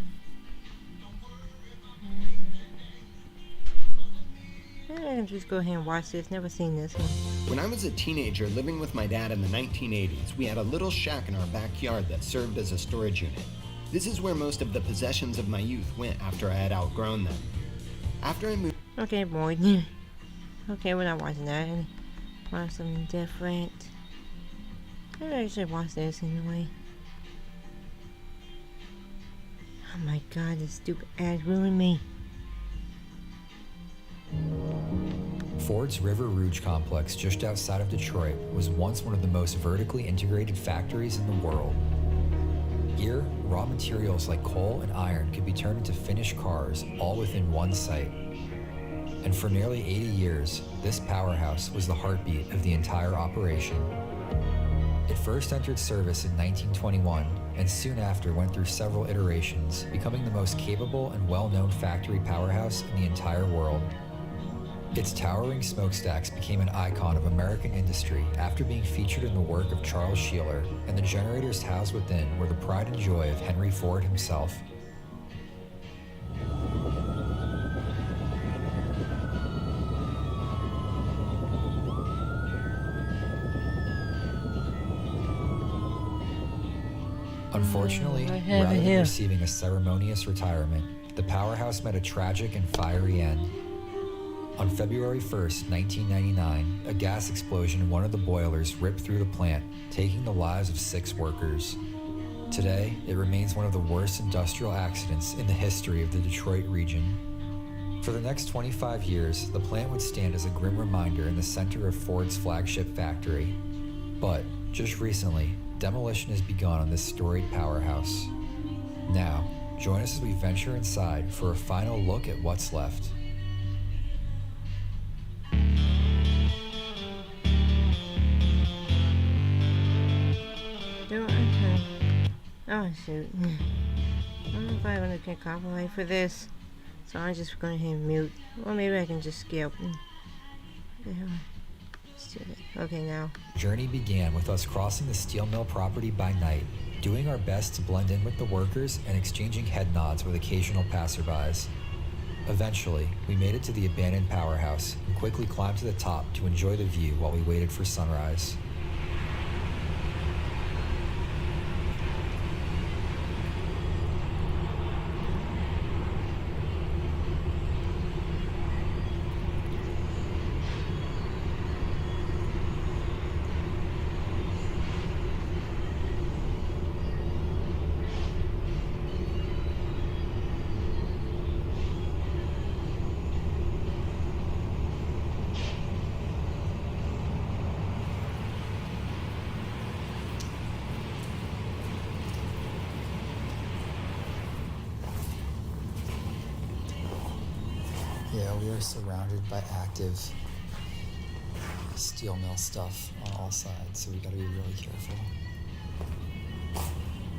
I can just go ahead and watch this. Never seen this one. When I was a teenager living with my dad in the 1980s, we had a little shack in our backyard that served as a storage unit. This is where most of the possessions of my youth went after I had outgrown them. After I moved... Okay, boy. Okay, we're not watching that. Watch something different. I should watch this anyway. Oh my god, this stupid ad ruined me. Ford's River Rouge complex just outside of Detroit was once one of the most vertically integrated factories in the world. Here, raw materials like coal and iron could be turned into finished cars all within one site. And for nearly 80 years, this powerhouse was the heartbeat of the entire operation. It first entered service in 1921 and soon after went through several iterations, becoming the most capable and well-known factory powerhouse in the entire world. Its towering smokestacks became an icon of American industry after being featured in the work of Charles Sheeler, and the generators housed within were the pride and joy of Henry Ford himself. Unfortunately, rather than receiving a ceremonious retirement, the powerhouse met a tragic and fiery end. On February 1st, 1999, a gas explosion in one of the boilers ripped through the plant, taking the lives of 6 workers. Today, it remains one of the worst industrial accidents in the history of the Detroit region. For the next 25 years, the plant would stand as a grim reminder in the center of Ford's flagship factory. But, just recently, demolition has begun on this storied powerhouse. Now, join us as we venture inside for a final look at what's left. Oh shoot. I don't know if I want to get copyright for this. So I'm just going to hit mute. Or maybe I can just skip. Okay, now. Journey began with us crossing the steel mill property by night, doing our best to blend in with the workers and exchanging head nods with occasional passerbys. Eventually, we made it to the abandoned powerhouse and quickly climbed to the top to enjoy the view while we waited for sunrise. Yeah, we are surrounded by active steel mill stuff on all sides, so we gotta be really careful.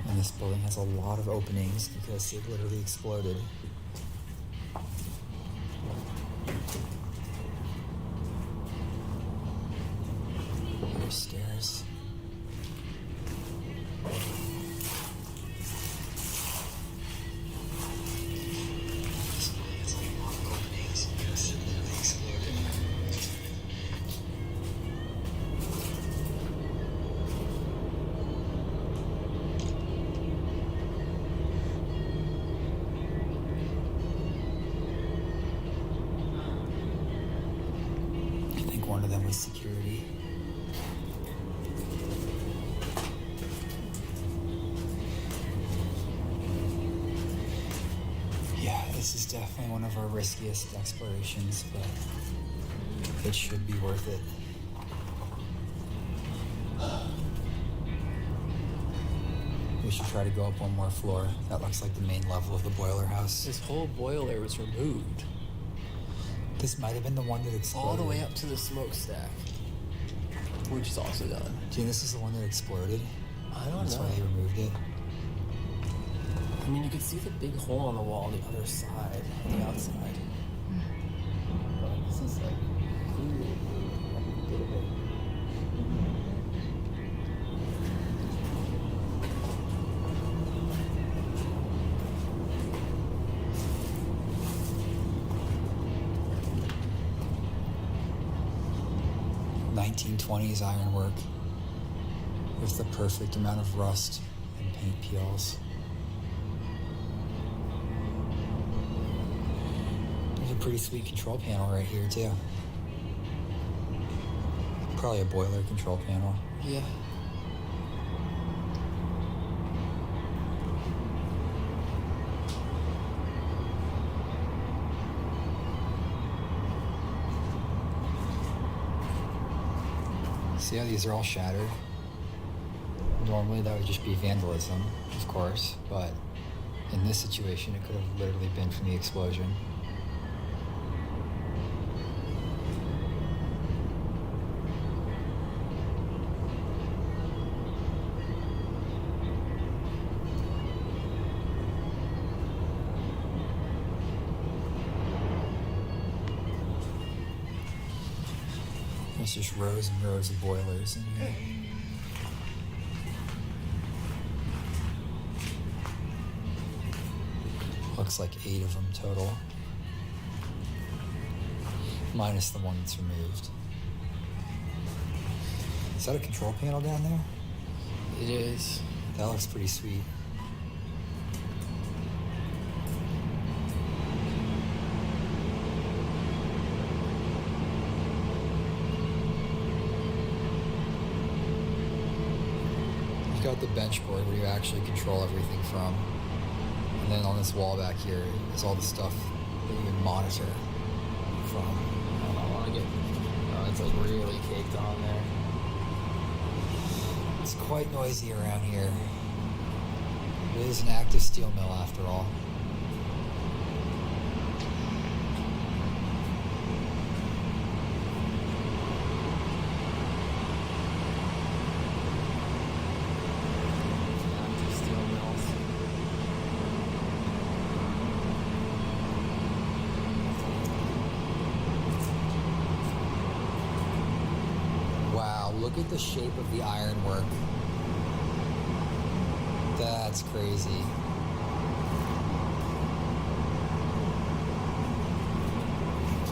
And this building has a lot of openings because it literally exploded. There's stairs. One of them was security. Yeah, this is definitely one of our riskiest explorations, but it should be worth it. We should try to go up one more floor. That looks like the main level of the boiler house. This whole boiler was removed. This might have been the one that exploded. All the way up to the smokestack, which is also done. Do you think this is the one that exploded? I don't know. That's why they removed it. I mean, you could see the big hole on the wall on the other side, on the outside. But this is like clearly a little bit. (1920s) ironwork with the perfect amount of rust and paint peels. There's a pretty sweet control panel right here too. Probably a boiler control panel. Yeah. See how these are all shattered? Normally that would just be vandalism, of course, but in this situation it could have literally been from the explosion. There's just rows and rows of boilers in here. Looks like 8 of them total. Minus the one that's removed. Is that a control panel down there? It is. That looks pretty sweet. Got the bench board where you actually control everything from. And then on this wall back here is all the stuff that you can monitor from. I don't want to get... it's like really caked on there. It's quite noisy around here. It is an active steel mill after all. Look at the shape of the ironwork. That's crazy.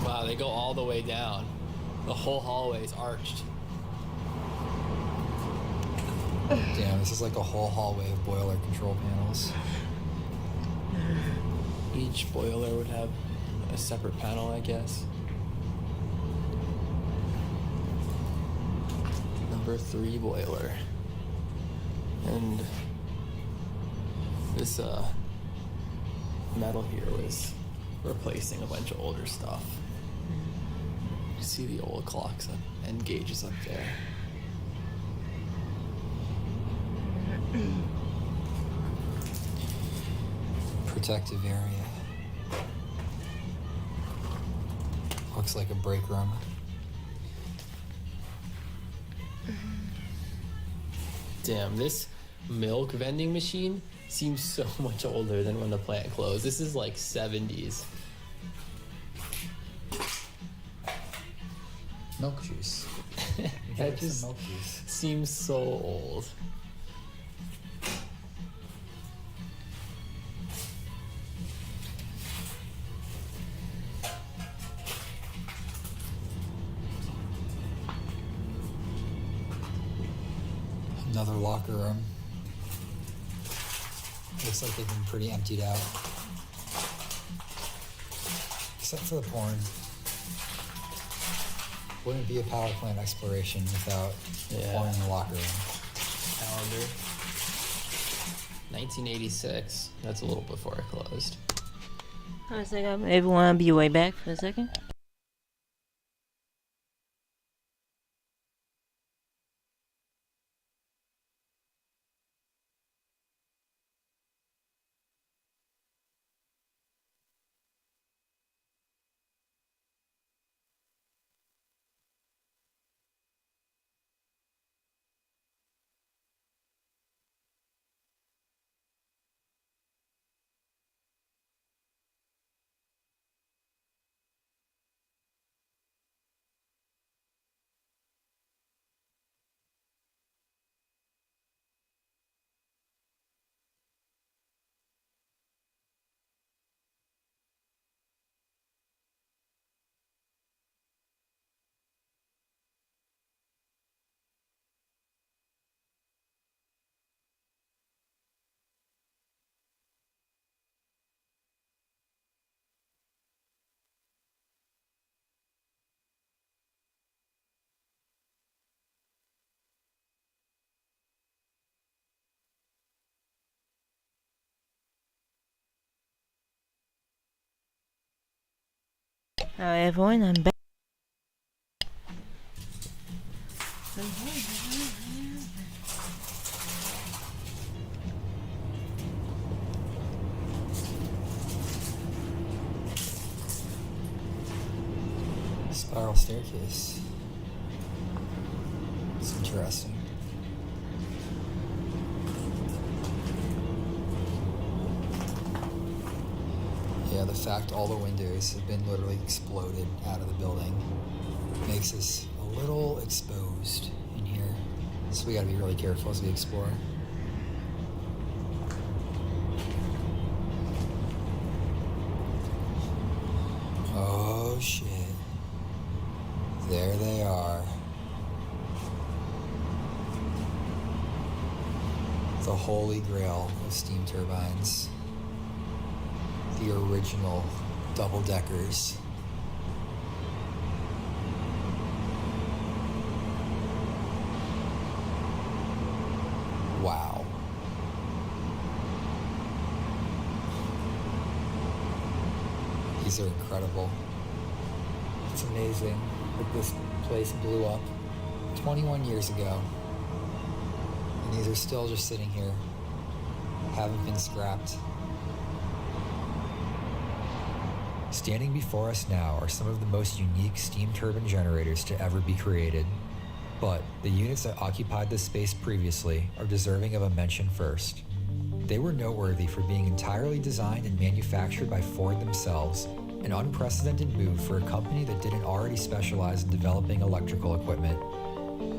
Wow, they go all the way down. The whole hallway is arched. Damn, this is like a whole hallway of boiler control panels. Each boiler would have a separate panel, I guess. Number 3 boiler. And this metal here was replacing a bunch of older stuff. You see the old clocks and gauges up there. Protective area. Looks like a break room. Damn, this milk vending machine seems so much older than when the plant closed. This is like 70s. Milk juice. That just milk juice. Seems so old. Another locker room. Looks like they've been pretty emptied out. Except for the porn. Wouldn't be a power plant exploration without porn in the locker room. Calendar. 1986. That's a little before it closed. I think everyone will be right back for a second. Everyone, I'm back. Spiral staircase. It's interesting. Yeah, the fact all the windows have been literally exploded out of the building makes us a little exposed in here. So we gotta be really careful as we explore. Oh shit. There they are. The holy grail of steam turbines. The original double-deckers. Wow. These are incredible. It's amazing that this place blew up 21 years ago. And these are still just sitting here. Haven't been scrapped. Standing before us now are some of the most unique steam turbine generators to ever be created. But the units that occupied this space previously are deserving of a mention first. They were noteworthy for being entirely designed and manufactured by Ford themselves, an unprecedented move for a company that didn't already specialize in developing electrical equipment.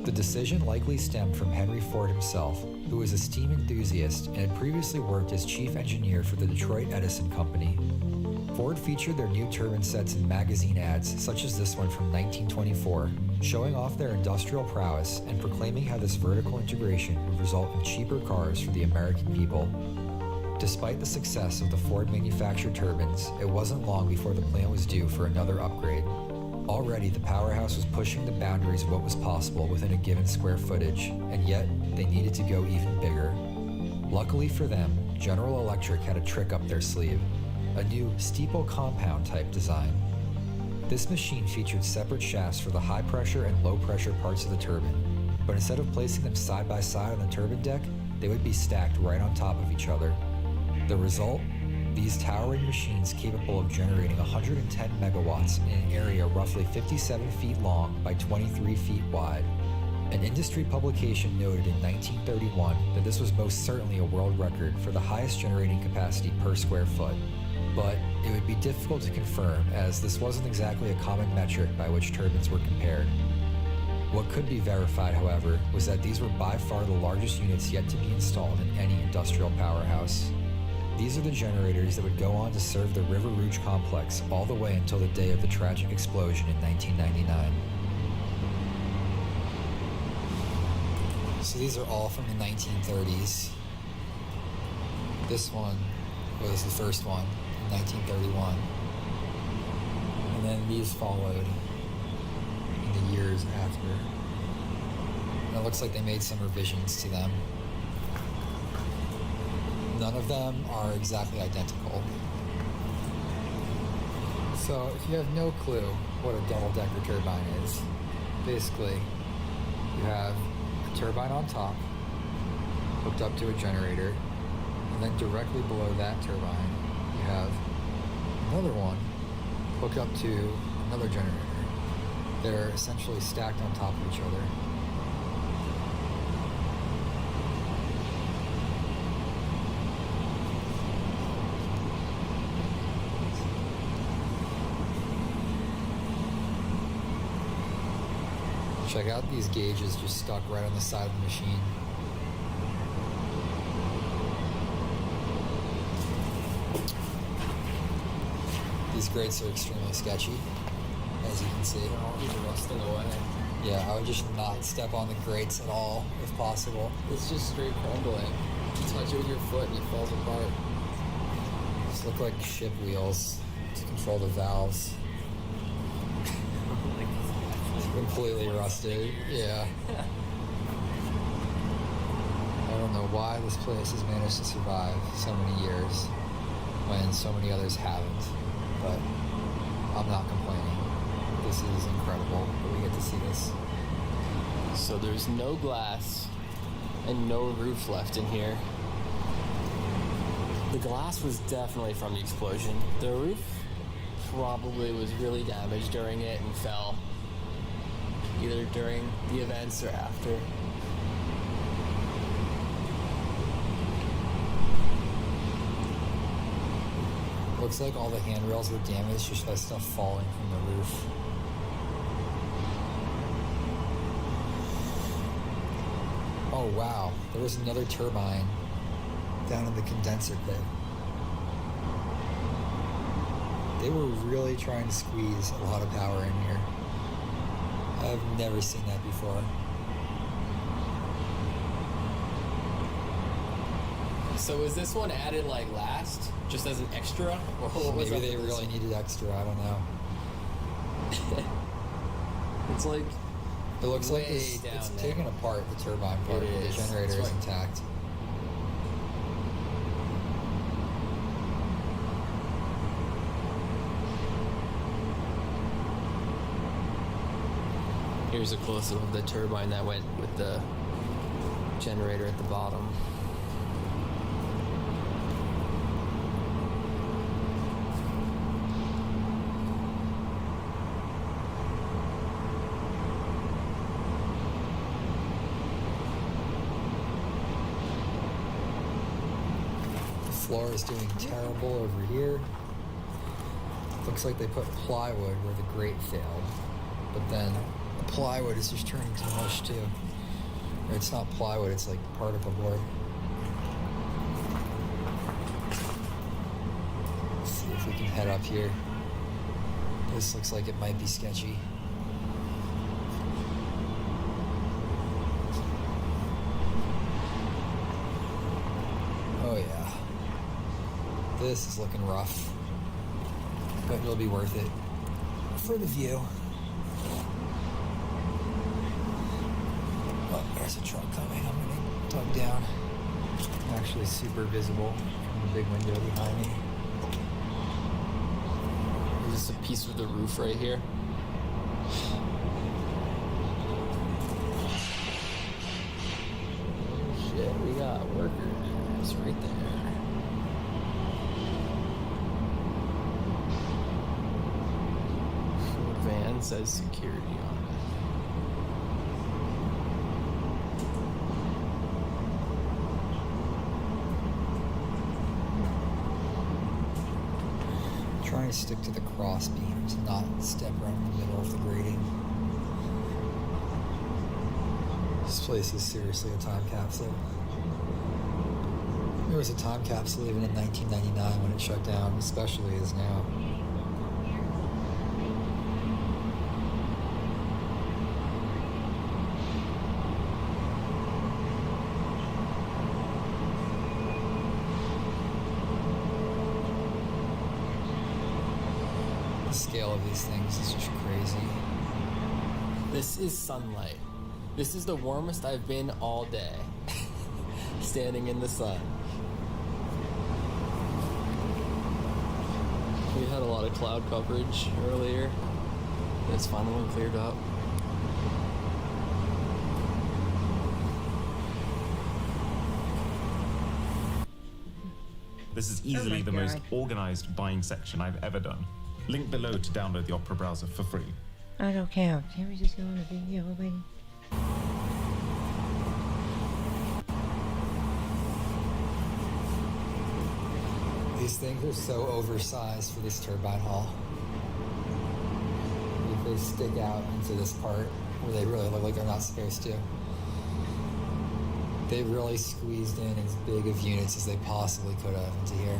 The decision likely stemmed from Henry Ford himself, who was a steam enthusiast and had previously worked as chief engineer for the Detroit Edison Company. Ford featured their new turbine sets in magazine ads, such as this one from 1924, showing off their industrial prowess and proclaiming how this vertical integration would result in cheaper cars for the American people. Despite the success of the Ford manufactured turbines, it wasn't long before the plant was due for another upgrade. Already, the powerhouse was pushing the boundaries of what was possible within a given square footage, and yet they needed to go even bigger. Luckily for them, General Electric had a trick up their sleeve, a new steeple compound type design. This machine featured separate shafts for the high pressure and low pressure parts of the turbine, but instead of placing them side by side on the turbine deck, they would be stacked right on top of each other. The result? These towering machines capable of generating 110 megawatts in an area roughly 57 feet long by 23 feet wide. An industry publication noted in 1931 that this was most certainly a world record for the highest generating capacity per square foot. But it would be difficult to confirm, as this wasn't exactly a common metric by which turbines were compared. What could be verified, however, was that these were by far the largest units yet to be installed in any industrial powerhouse. These are the generators that would go on to serve the River Rouge complex all the way until the day of the tragic explosion in 1999. So these are all from the 1930s. This one was the first one in 1931. And then these followed in the years after. And it looks like they made some revisions to them. None of them are exactly identical. So if you have no clue what a double-decker turbine is, basically you have a turbine on top hooked up to a generator, and then directly below that turbine you have another one hooked up to another generator. They're essentially stacked on top of each other. Check out these gauges just stuck right on the side of the machine. These grates are extremely sketchy, as you can see. All these are rusting away. Yeah, I would just not step on the grates at all, if possible. It's just straight crumbling. You touch it with your foot and it falls apart. These look like ship wheels to control the valves. Completely rusted, yeah. I don't know why this place has managed to survive so many years when so many others haven't, but I'm not complaining. This is incredible that we get to see this. So there's no glass and no roof left in here. The glass was definitely from the explosion. The roof probably was really damaged during it and fell, either during the events or after. Looks like all the handrails were damaged just by stuff falling from the roof. Oh wow, there was another turbine down in the condenser pit. They were really trying to squeeze a lot of power in here. I've never seen that before. So was this one added like last, just as an extra? Or what was Maybe they really needed extra, I don't know. It's like it looks like way down it's there. taken apart, the turbine part, It but the is. generator It's is right. intact. Here's a close-up of the turbine that went with the generator at the bottom. The floor is doing terrible over here. Looks like they put plywood where the grate failed, but then the plywood is just turning to mush too. Or it's not plywood, it's like particle board. Let's see if we can head up here. This looks like it might be sketchy. Oh yeah. This is looking rough, but it'll be worth it for the view. Oh, there's a truck coming. I'm gonna dug down. Actually super visible from the big window behind me. There's just a piece of the roof right here. Shit, we got workers right there. Van says security on it. Trying to stick to the cross beams, not step right in the middle of the grating. This place is seriously a time capsule. There was a time capsule even in 1999 when it shut down, especially as now. The scale of these things is just crazy. This is sunlight. This is the warmest I've been all day. Standing in the sun. We had a lot of cloud coverage earlier. It's finally cleared up. This is easily the most God. organized buying section I've ever done. Link below to download the Opera browser for free. I don't care. Can we just go on the video already? These things are so oversized for this turbine hull. They stick out into this part where they really look like they're not supposed to. They really squeezed in as big of units as they possibly could have into here.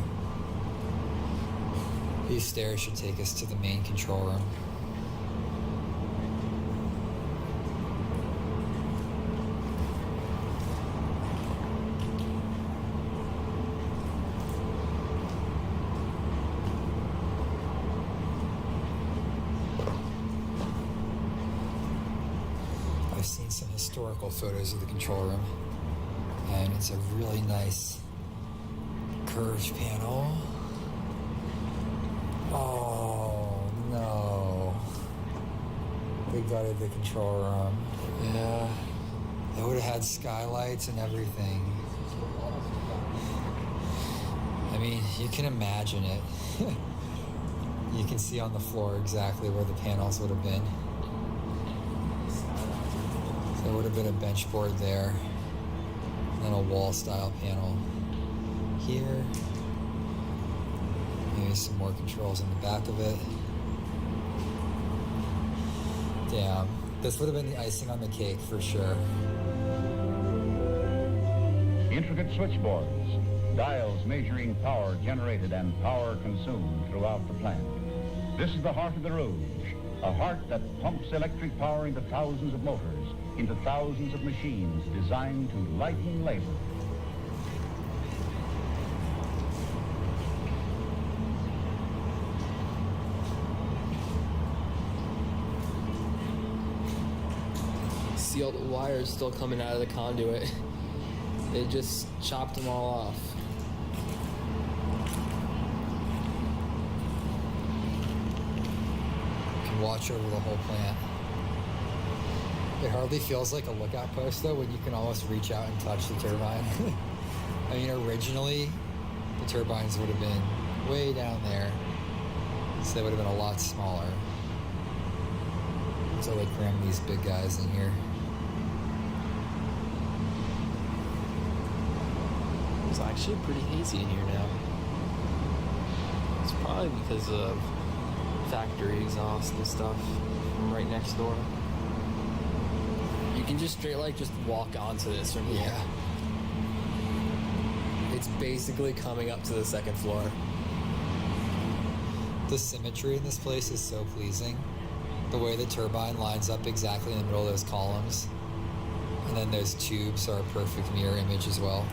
These stairs should take us to the main control room. I've seen some historical photos of the control room, and it's a really nice curved panel. Oh no. They gutted the control room. Yeah. It would have had skylights and everything. I mean, you can imagine it. You can see on the floor exactly where the panels would have been. So there would have been a bench board there, and then a wall-style panel here. Maybe some more controls in the back of it. Damn, this would have been the icing on the cake for sure. Intricate switchboards, dials measuring power generated and power consumed throughout the plant. This is the heart of the Rouge, a heart that pumps electric power into thousands of motors, into thousands of machines designed to lighten labor. See all the wires still coming out of the conduit. They just chopped them all off. You can watch over the whole plant. It hardly feels like a lookout post though when you can almost reach out and touch the turbine. I mean, originally the turbines would have been way down there, so they would have been a lot smaller. So they crammed these big guys in here. It's actually pretty hazy in here now. It's probably because of factory exhaust and stuff from right next door. You can just straight just walk onto this from here. Yeah. It's basically coming up to the second floor. The symmetry in this place is so pleasing. The way the turbine lines up exactly in the middle of those columns. And then those tubes are a perfect mirror image as well.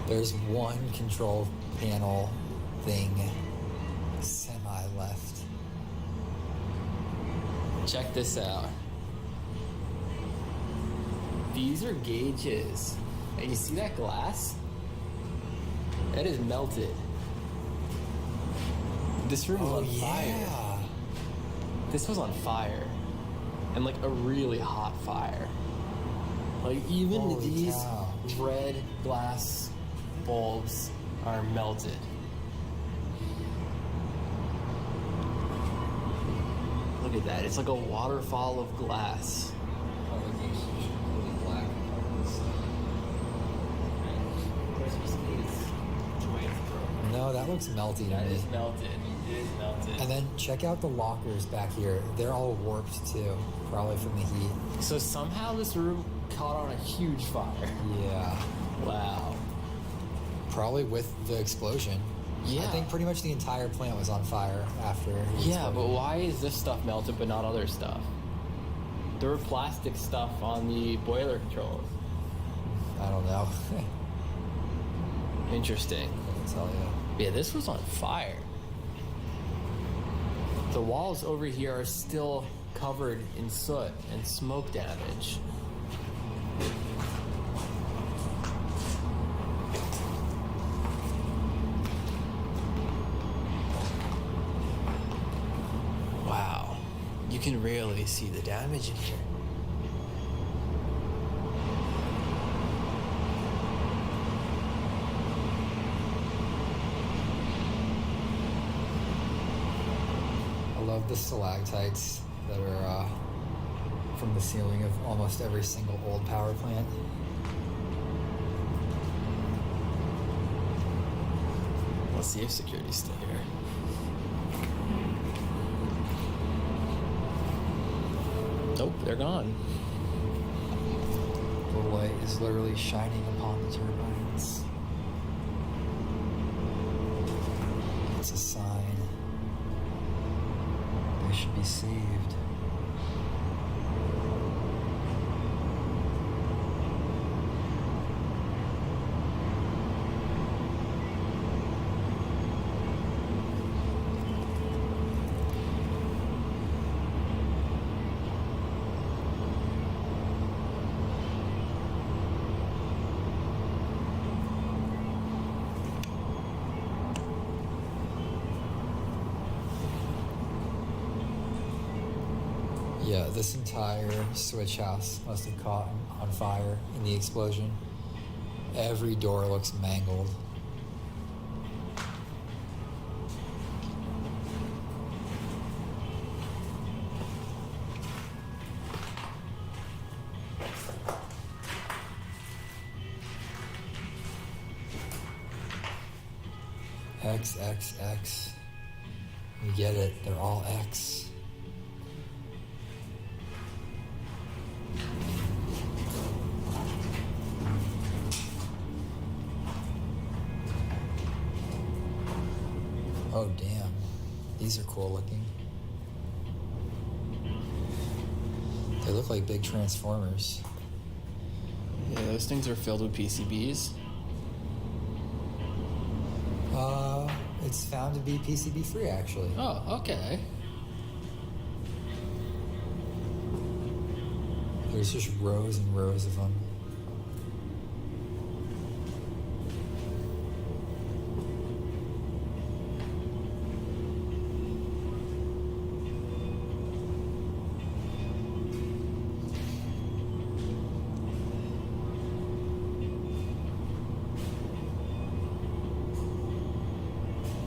There's one control panel thing semi-left. Check this out. These are gauges. And you see that glass? That is melted. This room was on fire. This was on fire. And like a really hot fire. Like even Holy these cow. red glass bulbs are melted. Look at that. It's like a waterfall of glass. No, that looks melty to That me. is melted. It is melted. And then check out the lockers back here. They're all warped too, probably from the heat. So somehow this room caught on a huge fire. Yeah. Wow. Probably with the explosion. Yeah. I think pretty much the entire plant was on fire after. it Yeah, but exploded. why is this stuff melted but not other stuff? There were plastic stuff on the boiler controls. I don't know. Interesting. I'll tell you. Yeah, this was on fire. The walls over here are still covered in soot and smoke damage. Wow, you can really see the damage in here. I love the stalactites that are from the ceiling of almost every single old power plant. Let's see if security's still here. Nope, they're gone. The light is literally shining upon the turbines. It's a sign. They should be saved. Yeah, this entire switch house must have caught on fire in the explosion. Every door looks mangled. X, X, X. We get it, they're all X. Oh damn, these are cool looking. They look like big transformers. Yeah, those things are filled with PCBs. It's found to be PCB free actually. Oh, okay. There's just rows and rows of them.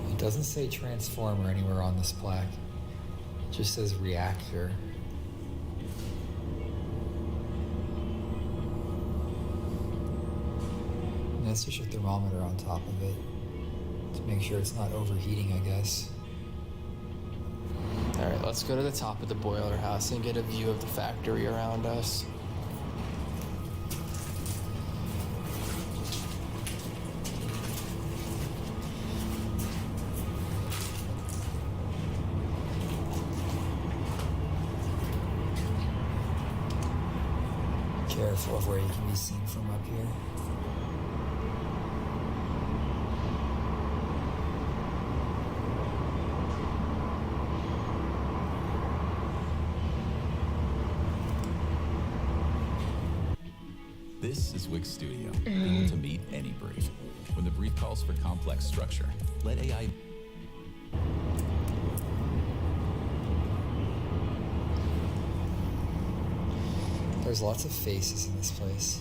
It doesn't say transformer anywhere on this plaque. It just says reactor. And that's just a thermometer on top of it to make sure it's not overheating, I guess. All right, let's go to the top of the boiler house and get a view of the factory around us. Careful of where you can be seen from up here. This is Wix Studio, able to meet any brief. When the brief calls for complex structure, let AI... There's lots of faces in this place.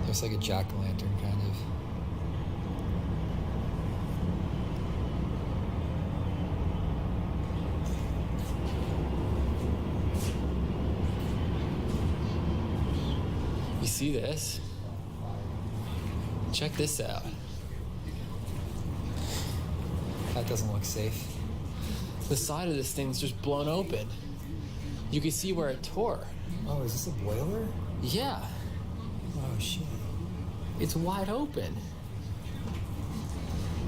Looks like a jack-o'-lantern, kind of. You see this? Check this out. That doesn't look safe. The side of this thing's just blown open. You can see where it tore. Oh, is this a boiler? Yeah. Oh, shit. It's wide open.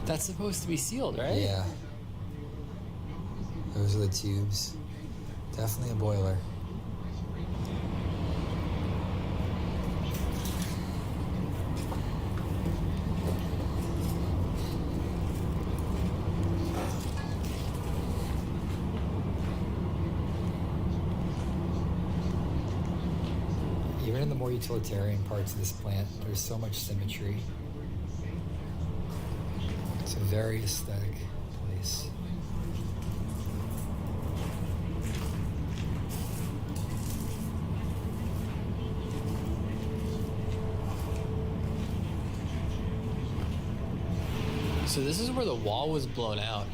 That's supposed to be sealed, right? Yeah. Those are the tubes. Definitely a boiler. Even in the more utilitarian parts of this plant, there's so much symmetry. It's a very aesthetic place. So this is where the wall was blown out.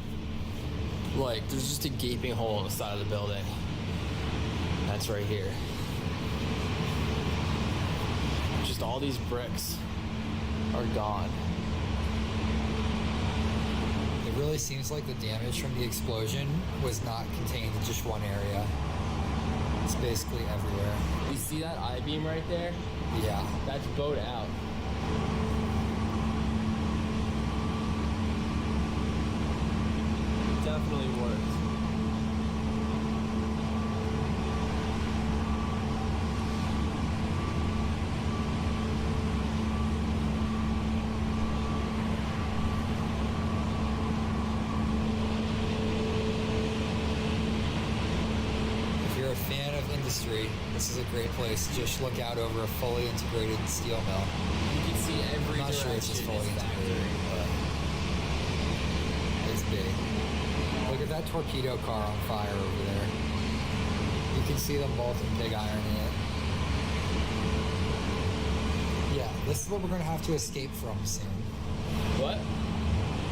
Like, there's just a gaping hole in the side of the building. That's right here. Just all these bricks are gone. It really seems like the damage from the explosion was not contained in just one area. It's basically everywhere. You see that I-beam right there? Yeah. That's bowed out. Definitely worked. If you're a fan of industry, this is a great place to just look out over a fully integrated steel mill. You can see every I'm not sure it's just fully integrated, but it's big. Look at that that torpedo car on fire over there. You can see them both in pig iron in it. Yeah, this is what we're gonna have to escape from soon. What?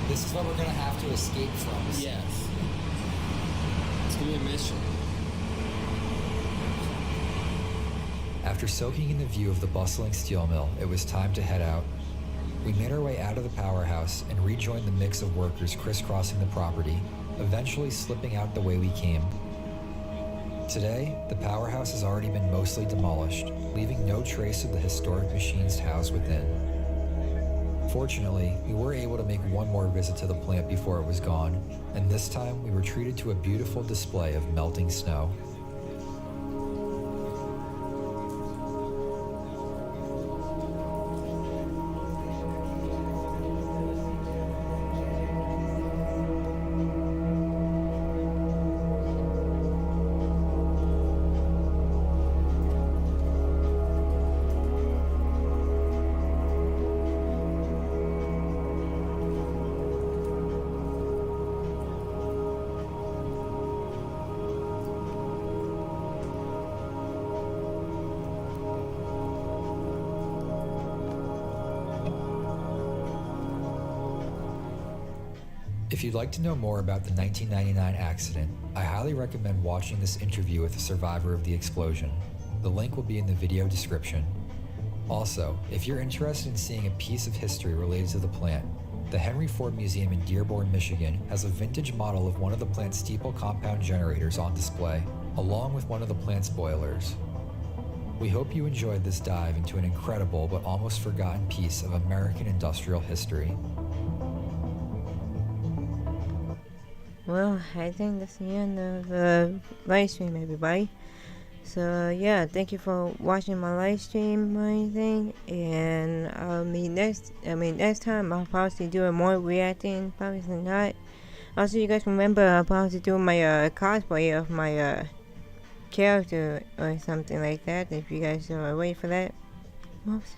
This is what we're gonna have to escape from soon. Yes. It's gonna be a mission. After soaking in the view of the bustling steel mill, it was time to head out. We made our way out of the powerhouse and rejoined the mix of workers crisscrossing the property, eventually slipping out the way we came. Today, the powerhouse has already been mostly demolished, leaving no trace of the historic machines housed within. Fortunately, we were able to make one more visit to the plant before it was gone, and this time we were treated to a beautiful display of melting snow. If you'd like to know more about the 1999 accident, I highly recommend watching this interview with a survivor of the explosion. The link will be in the video description. Also, if you're interested in seeing a piece of history related to the plant, the Henry Ford Museum in Dearborn, Michigan has a vintage model of one of the plant's steeple compound generators on display, along with one of the plant's boilers. We hope you enjoyed this dive into an incredible but almost forgotten piece of American industrial history. Well, I think that's the end of the live stream, everybody. So yeah, thank you for watching my live stream or anything. And next time I'll probably do more reacting, probably not. Also, you guys remember I'll probably do my cosplay of my character or something like that. If you guys are ready for that. Oops.